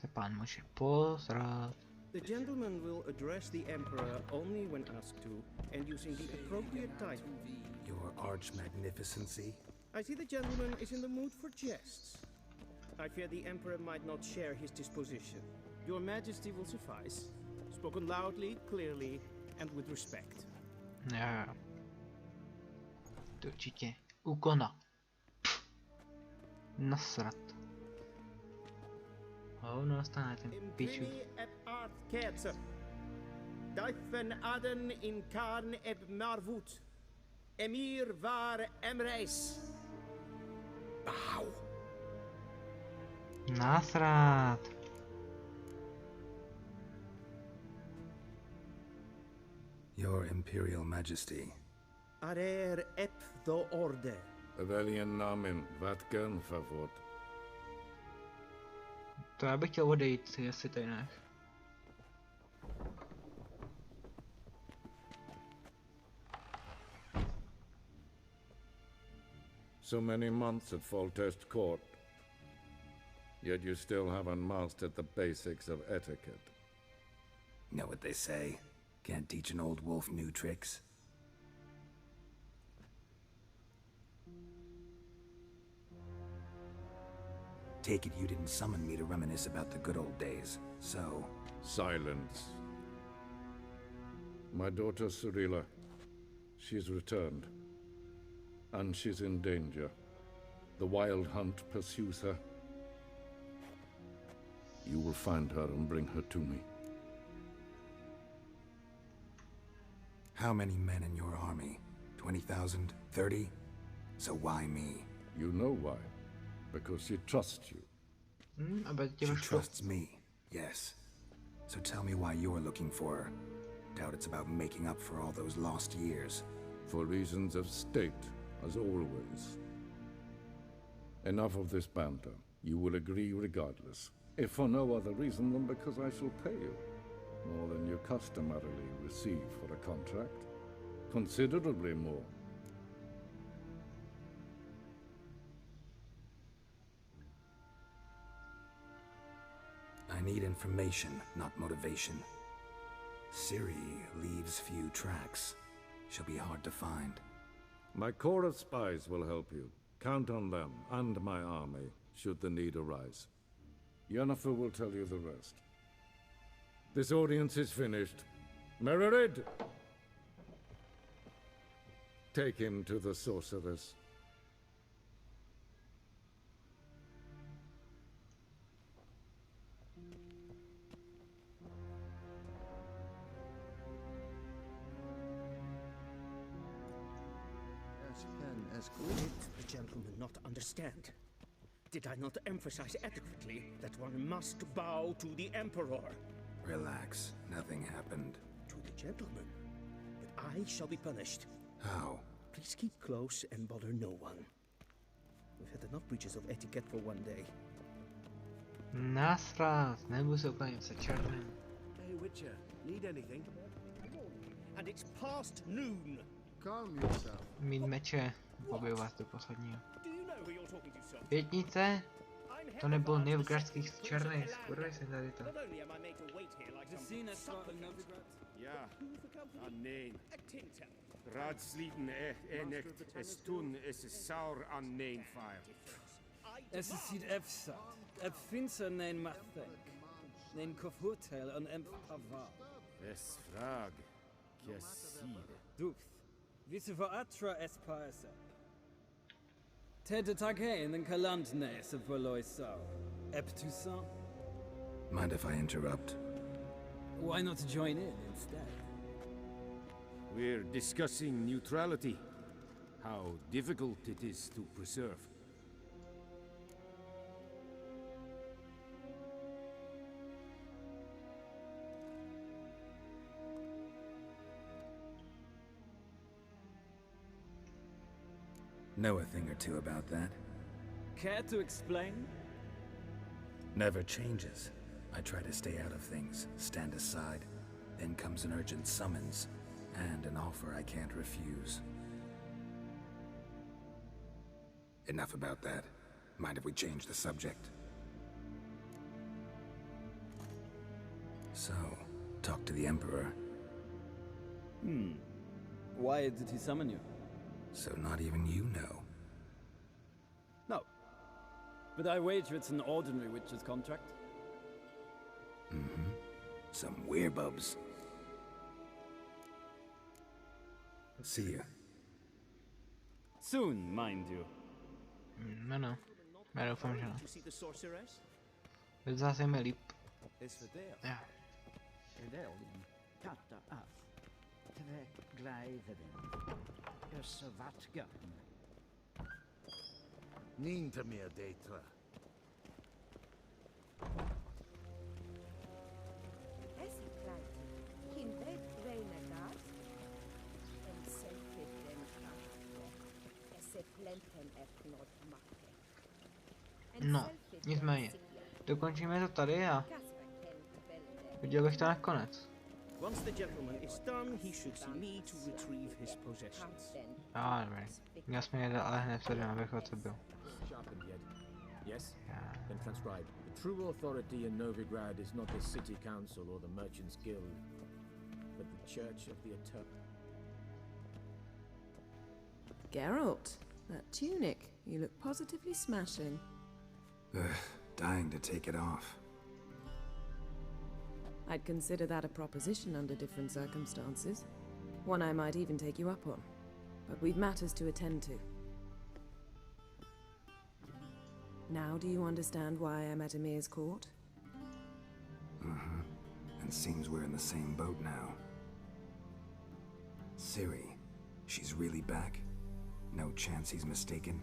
Se pán může posrat. The gentleman will address the Emperor only when asked to, and using the appropriate title. Your arch-magnificency? I see the gentleman is in the mood for jests. I fear the Emperor might not share his disposition. Your Majesty will suffice. Spoken loudly, clearly, and with respect. Jo. To určitě úkona. Nasrat. No, stane ten piču. Daifen aden in karn eb marvut. Emir var emreis. Bow. Nasrat. Your Imperial Majesty. Arer ep do orde. Veljen namen, vatgen favot. To já bych chtěl odejít, jestli to jinak. So many months at Foltest Court, yet you still haven't mastered the basics of etiquette. Know what they say? Can't teach an old wolf new tricks. Take it you didn't summon me to reminisce about the good old days, so... Silence. My daughter Cirilla, she's returned. And she's in danger. The Wild Hunt pursues her. You will find her and bring her to me. How many men in your army? 20,000? 30? So why me? You know why. Because she trusts you. She trusts me, yes. So tell me why you're looking for her. Doubt it's about making up for all those lost years. For reasons of state, as always. Enough of this banter. You will agree regardless. If for no other reason than because I shall pay you. More than you customarily receive for a contract. Considerably more. I need information, not motivation. Ciri leaves few tracks. She'll be hard to find. My corps of spies will help you. Count on them, and my army, should the need arise. Yennefer will tell you the rest. This audience is finished. Mererid! Take him to the sorceress. Did the gentleman not understand? Did I not emphasize adequately that one must bow to the Emperor? Relax, nothing happened. To the gentleman. I shall be punished. How? Please keep close and bother no one. We've had enough breaches of etiquette for one day. Nasrat, nebudu se úplně se černým. Hey, Witcher, need anything? And it's past noon. Calm yourself. Mít meče, pobiju vás do posledního. Do you know who you're talking to, sir? Pětnice? To nebyl Nilfgaardských černých, skurvej se tady to. Not only am I made to wait here like some supplicant. Ja, an nein. Radslieden echt es tun, es ist sauer an nein fire. Es is hier efsat. Ep finser nein machthenk. Nein kofurtel an emp pavar. Es frag, kiasire. Duft. Visse voor atra es paesa. Ted tag heen en kalant nes of verloy sau. Ep Toussaint. Mind if I interrupt? Why not join in instead? We're discussing neutrality. How difficult it is to preserve. Know a thing or two about that? Care to explain? Never changes. I try to stay out of things, stand aside. Then comes an urgent summons, and an offer I can't refuse. Enough about that. Mind if we change the subject? So, talk to the Emperor. Why did he summon you? So not even you know. No. But I wager it's an ordinary witch's contract. Mm-hmm. Some werebubs. See ya. Soon, mind you. No. Já doufám, že ne. To see the sorceress? Zase mi líp. Ja. Katta af. Tre glädjen. Össa vatgan. Ninta mer detra. No, nicméně. Dokončíme to tady a viděl bych to nakonec. Once the gentleman is done, he should see me to retrieve his possessions. Dobrý. Měl jsme jít ale hned předem, abych o to byl. Yes? Then transcribe. The true authority in Novigrad is not the city council or the merchants guild, but the church of the eternal. Geralt, that tunic. You look positively smashing. Dying to take it off. I'd consider that a proposition under different circumstances. One I might even take you up on. But we've matters to attend to. Now do you understand why I'm at Emir's court? Mm-hmm. And seems we're in the same boat now. Ciri, she's really back? No chance he's mistaken?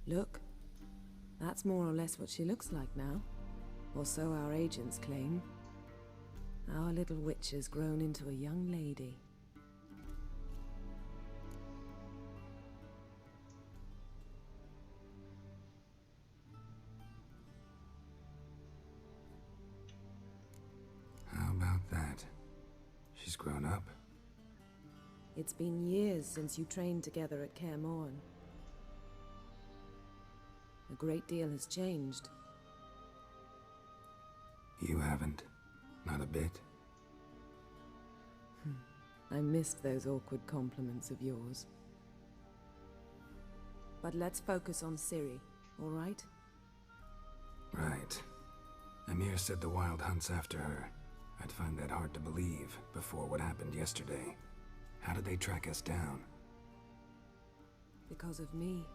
Look, that's more or less what she looks like now. Or so our agents claim. Our little witch has grown into a young lady. How about that? She's grown up. It's been years since you trained together at Kaer Morhen. A great deal has changed. You haven't. Not a bit. I missed those awkward compliments of yours. But let's focus on Ciri, all right? Right. Emir said the Wild hunts after her. I'd find that hard to believe before what happened yesterday. How did they track us down? Because of me.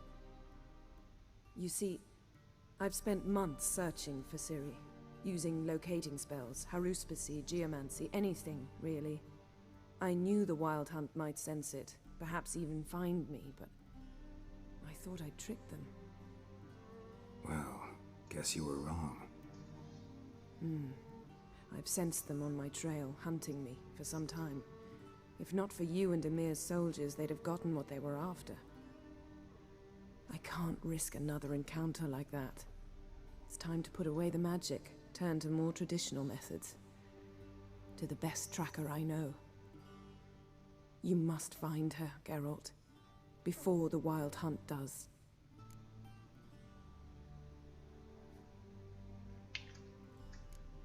You see, I've spent months searching for Ciri. Using locating spells, haruspicy, geomancy, anything, really. I knew the Wild Hunt might sense it, perhaps even find me, but I thought I'd tricked them. Well, guess you were wrong. I've sensed them on my trail, hunting me for some time. If not for you and Emir's soldiers, they'd have gotten what they were after. I can't risk another encounter like that. It's time to put away the magic, turn to more traditional methods. To the best tracker I know. You must find her, Geralt, before the Wild Hunt does.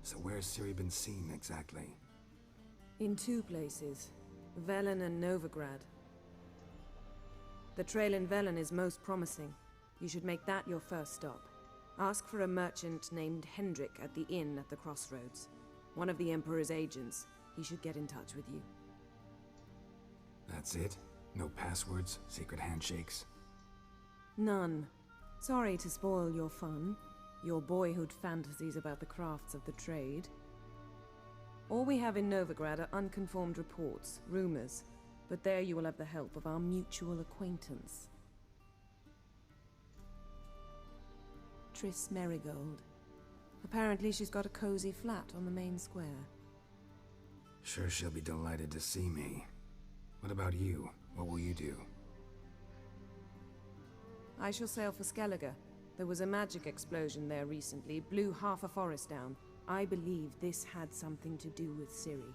So where's Ciri been seen exactly? In 2 places, Velen and Novigrad. The trail in Velen is most promising. You should make that your first stop. Ask for a merchant named Hendrik at the inn at the crossroads. One of the Emperor's agents. He should get in touch with you. That's it? No passwords? Secret handshakes? None. Sorry to spoil your fun. Your boyhood fantasies about the crafts of the trade. All we have in Novigrad are unconfirmed reports, rumors. But there you will have the help of our mutual acquaintance. Triss Merigold. Apparently she's got a cozy flat on the main square. Sure she'll be delighted to see me. What about you? What will you do? I shall sail for Skellige. There was a magic explosion there recently, blew half a forest down. I believe this had something to do with Ciri.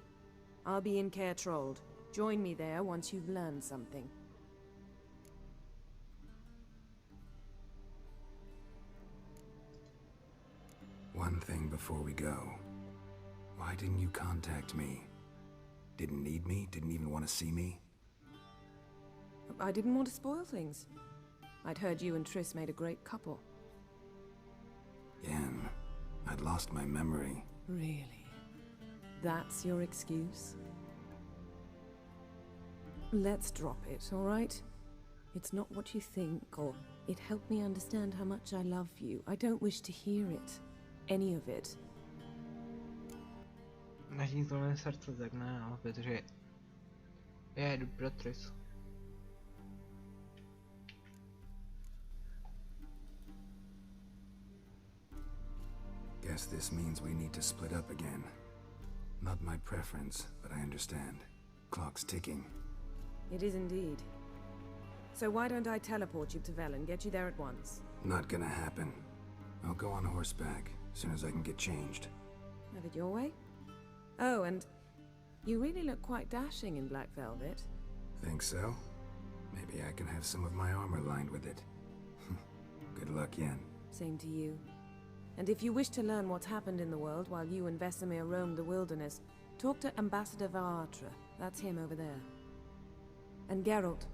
I'll be in Caer Trold. Join me there once you've learned something. One thing before we go. Why didn't you contact me? Didn't need me? Didn't even want to see me? I didn't want to spoil things. I'd heard you and Triss made a great couple. Yenn, I'd lost my memory. Really? That's your excuse? Let's drop it, all right? It's not what you think, or it helped me understand how much I love you. I don't wish to hear it. Any of it. Naší to srdce tak ne, no, protože já jedu pro Triss. Guess this means we need to split up again. Not my preference, but I understand. Clock's ticking. It is indeed. So why don't I teleport you to Velen, get you there at once? Not gonna happen. I'll go on horseback, as soon as I can get changed. Have it your way? Oh, and you really look quite dashing in black velvet. Think so? Maybe I can have some of my armor lined with it. Good luck, Yenn. Same to you. And if you wish to learn what's happened in the world while you and Vesemir roamed the wilderness, talk to Ambassador Varatra. That's him over there. And Geralt,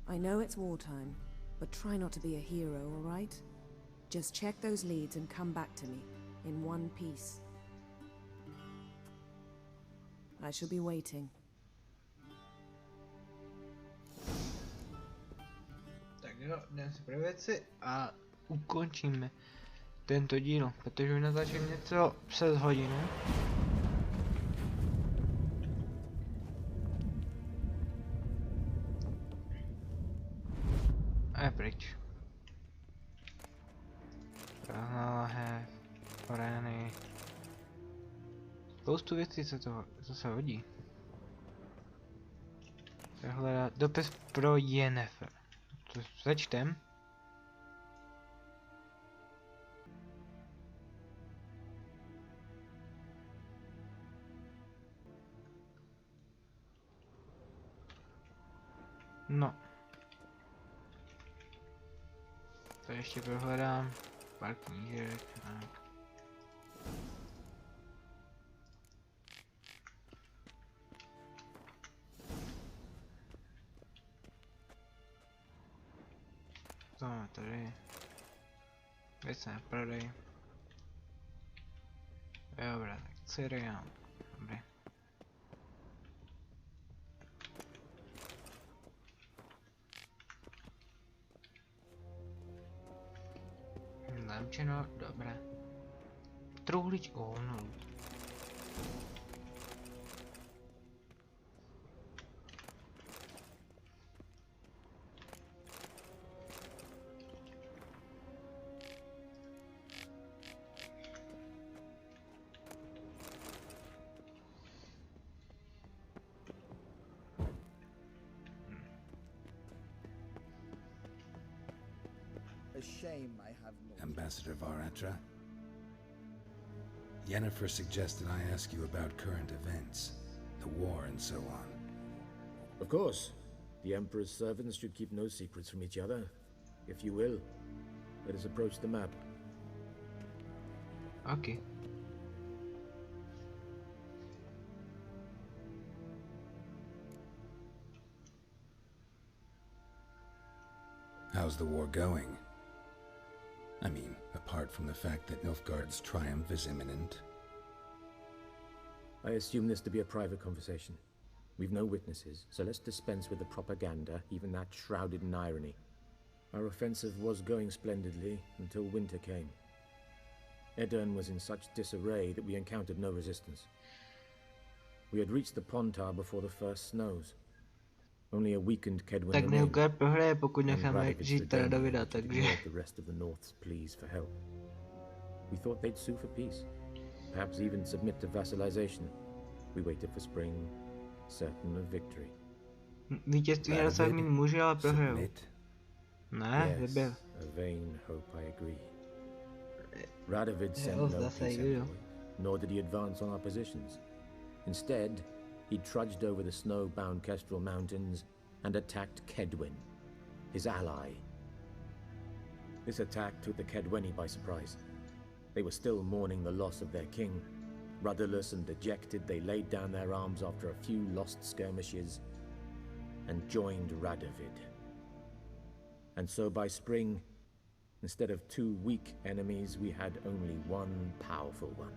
I know it's wartime, but try not to be a hero, all right? Just check those leads and come back to me, in one piece. I shall be waiting. Tak jo, jdeme si pro věci a ukončíme tento díl, protože už natáčím něco přes hodinu. A je pryč. Lahev, korény. Spoustu věcí co se hodí. Hledat dopis pro Yennefer. To začtem. No. To ještě prohledám. Pár knížek. Tak. To máme tady. Věc na prodej. Dobrá, tak ciri, jo. Dobrý. Zamčeno, dobré. Truhličku, no. A shame I have no... Ambassador Varatra? Yennefer suggested I ask you about current events, the war and so on. Of course. The Emperor's servants should keep no secrets from each other. If you will, let us approach the map. Okay. How's the war going? I mean, apart from the fact that Nilfgaard's triumph is imminent. I assume this to be a private conversation. We've no witnesses, so let's dispense with the propaganda, even that shrouded in irony. Our offensive was going splendidly until winter came. Edirn was in such disarray that we encountered no resistance. We had reached the Pontar before the first snows. Only a weakened Kedwin Tak remained, Nilfgaard prohraje, pokud and necháme Radovid's žít teda rebellion, Davida, which had takže... ignored the rest of the North's pleas for help. We thought they'd sue for peace, perhaps even submit to vassalization. We waited for spring, certain of victory. Vítězství nedosáhli mít muži, ale prohrajou. Ne, Yes, nebyl. a vain hope, I agree. Radovid sent Jo, no zase peace jo. envoy, nor did he advance on our positions. Instead, he trudged over the snow-bound Kestrel Mountains and attacked Kedwin, his ally. This attack took the Kedweni by surprise. They were still mourning the loss of their king. Rudderless and dejected, they laid down their arms after a few lost skirmishes and joined Radovid. And so by spring, instead of 2 weak enemies, we had only one powerful one.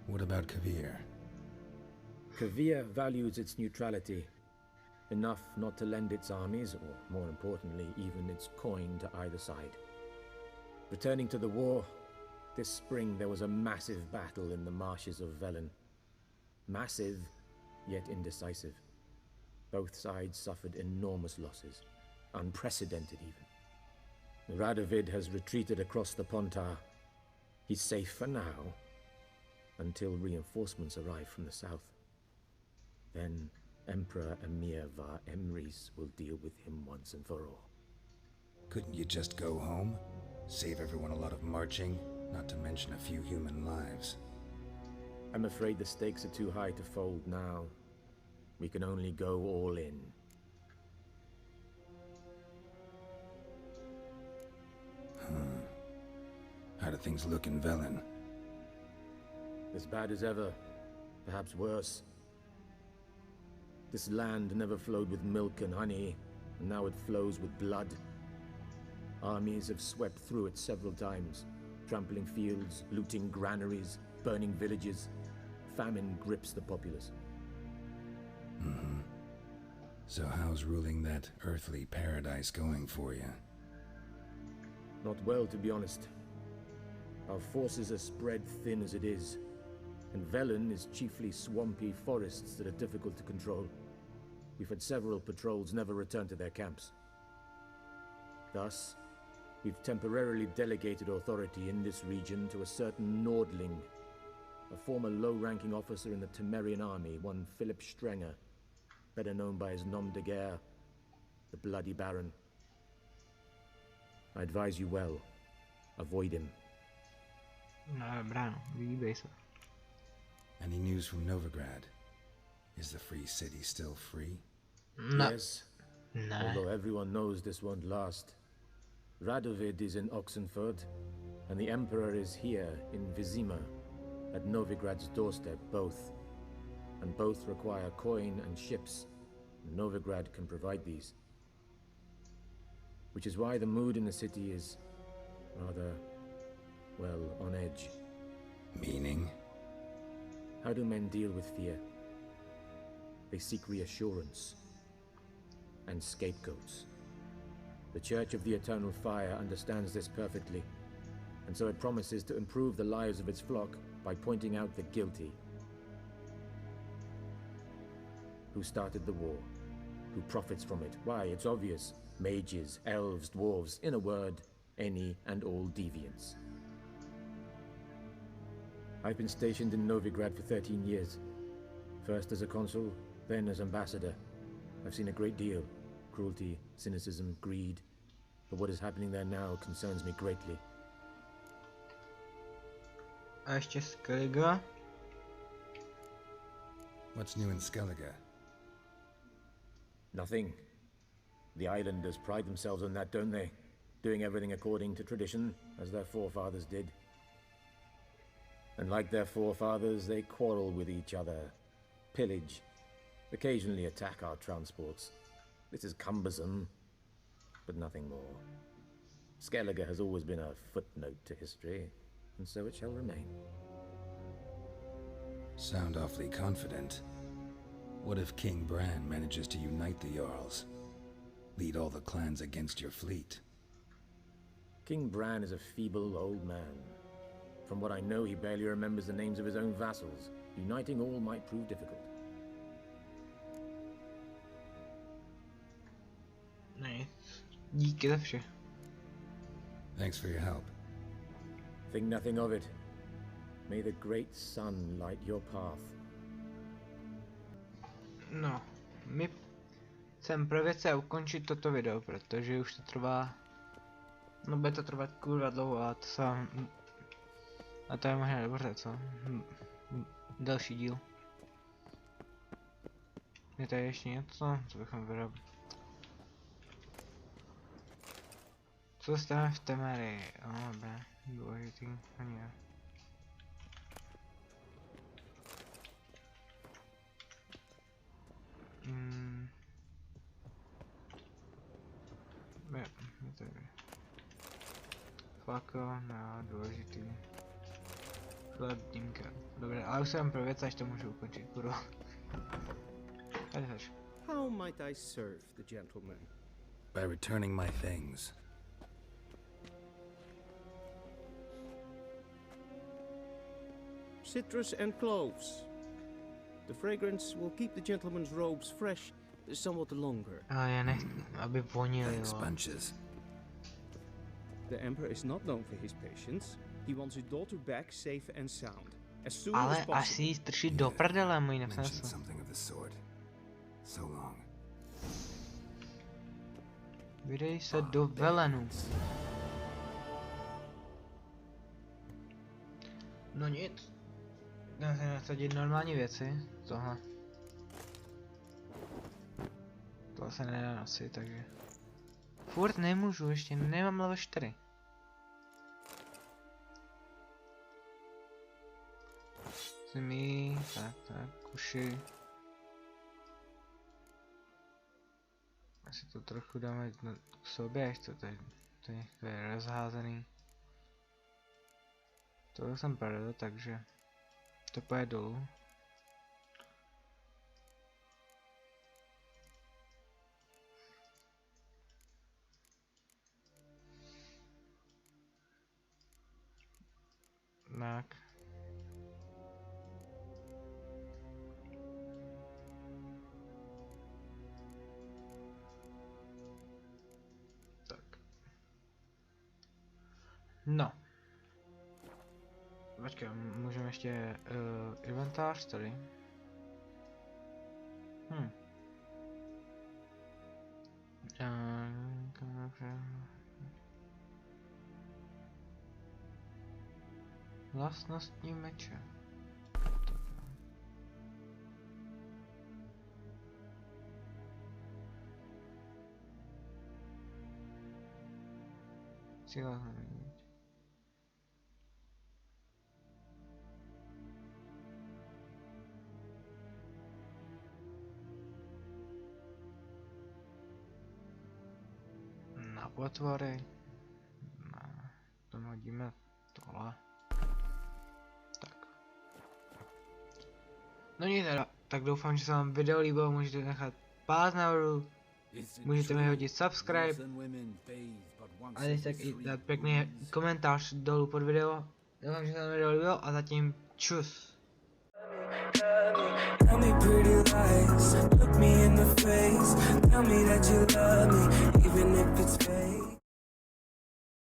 What about Kavir? Kavir values its neutrality, enough not to lend its armies, or more importantly, even its coin to either side. Returning to the war, this spring there was a massive battle in the marshes of Velen. Massive, yet indecisive. Both sides suffered enormous losses, unprecedented even. Radovid has retreated across the Pontar. He's safe for now, until reinforcements arrive from the south. Then Emperor Emir var Emrys will deal with him once and for all. Couldn't you just go home? Save everyone a lot of marching, not to mention a few human lives. I'm afraid the stakes are too high to fold now. We can only go all in. How do things look in Velen? As bad as ever, perhaps worse. This land never flowed with milk and honey, and now it flows with blood. Armies have swept through it several times, trampling fields, looting granaries, burning villages. Famine grips the populace. So how's ruling that earthly paradise going for you? Not well, to be honest. Our forces are spread thin as it is, and Velen is chiefly swampy forests that are difficult to control. We've had several patrols never return to their camps. Thus, we've temporarily delegated authority in this region to a certain Nordling, a former low-ranking officer in the Temerian army, one Philip Strenger, better known by his nom de guerre, the Bloody Baron. I advise you well. Avoid him. No, brano, vyhýbej se. Any news from Novigrad? Is the free city still free? No. Yes. No. Although everyone knows this won't last. Radovid is in Oxenford, and the Emperor is here in Vizima, at Novigrad's doorstep, both. And both require coin and ships. Novigrad can provide these. Which is why the mood in the city is rather, well, on edge. Meaning? How do men deal with fear? They seek reassurance and scapegoats. The Church of the Eternal Fire understands this perfectly, and so it promises to improve the lives of its flock by pointing out the guilty. Who started the war? Who profits from it? Why, it's obvious. Mages, elves, dwarves, in a word, any and all deviants. I've been stationed in Novigrad for 13 years. First as a consul, then as ambassador. I've seen a great deal. Cruelty, cynicism, greed. But what is happening there now concerns me greatly. A ještě Skellige. What's new in Skellige? Nothing. The islanders pride themselves on that, don't they? Doing everything according to tradition, as their forefathers did. And like their forefathers, they quarrel with each other, pillage, occasionally attack our transports. This is cumbersome, but nothing more. Skellige has always been a footnote to history, and so it shall remain. Sound awfully confident. What if King Bran manages to unite the Jarls? Lead all the clans against your fleet? King Bran is a feeble old man. From what I know, he barely remembers the names of his own vassals. Uniting all might prove difficult. Nice. Díky za vše. Thanks for your help. Think nothing of it. May the great sun light your path. No, my jsem pro věce ukončit toto video, protože už to trvá. No bude to trvat kurva dlouho a to jsem... A to je možná dobře, co? Další díl. Je tady ještě něco, co bychom vyrobili? Co stane v Temerii? Dobré, důležitý, ani ne. Je tady. Flako, no, důležitý. Chlebnímka. Dobré, ale už jsem pro věc, až to můžu ukončit, kurva. Tady zač. How might I serve the gentleman? By returning my things. Citrus and cloves. The fragrance will keep the gentleman's robes fresh somewhat longer. A já nechci, aby vonili, jo. Bunches. The Emperor is not known for his patience. He wants his daughter back safe and sound. As soon Ale as possible. asi jí strčí do prdele, můj Mentioned nepřesl. something of the sort. So long. Vydej se do Velenu. No nic. Dám si nasadit normální věci. Tohle. To se nedá nosit, takže... Furt nemůžu, ještě nemám level 4. Zimí, tak, kuši. Asi to trochu dáme k sobě, až to je rozházený. To jsem prodal, takže to půjde dolů. Tak. No. Počkej, můžeme ještě inventář tady. Vlastnostní meče. Cíle změnit. Na potvory. To hodíme tohle. Tak. No nic teda, tak doufám, že se vám video líbilo, můžete nechat palec nahoru, můžete mi hodit subscribe a když tak i dát pěkný komentář dolů pod video. Doufám, že se vám video líbilo a zatím čus. Tell me pretty lies, look me in the face, tell me that you love me.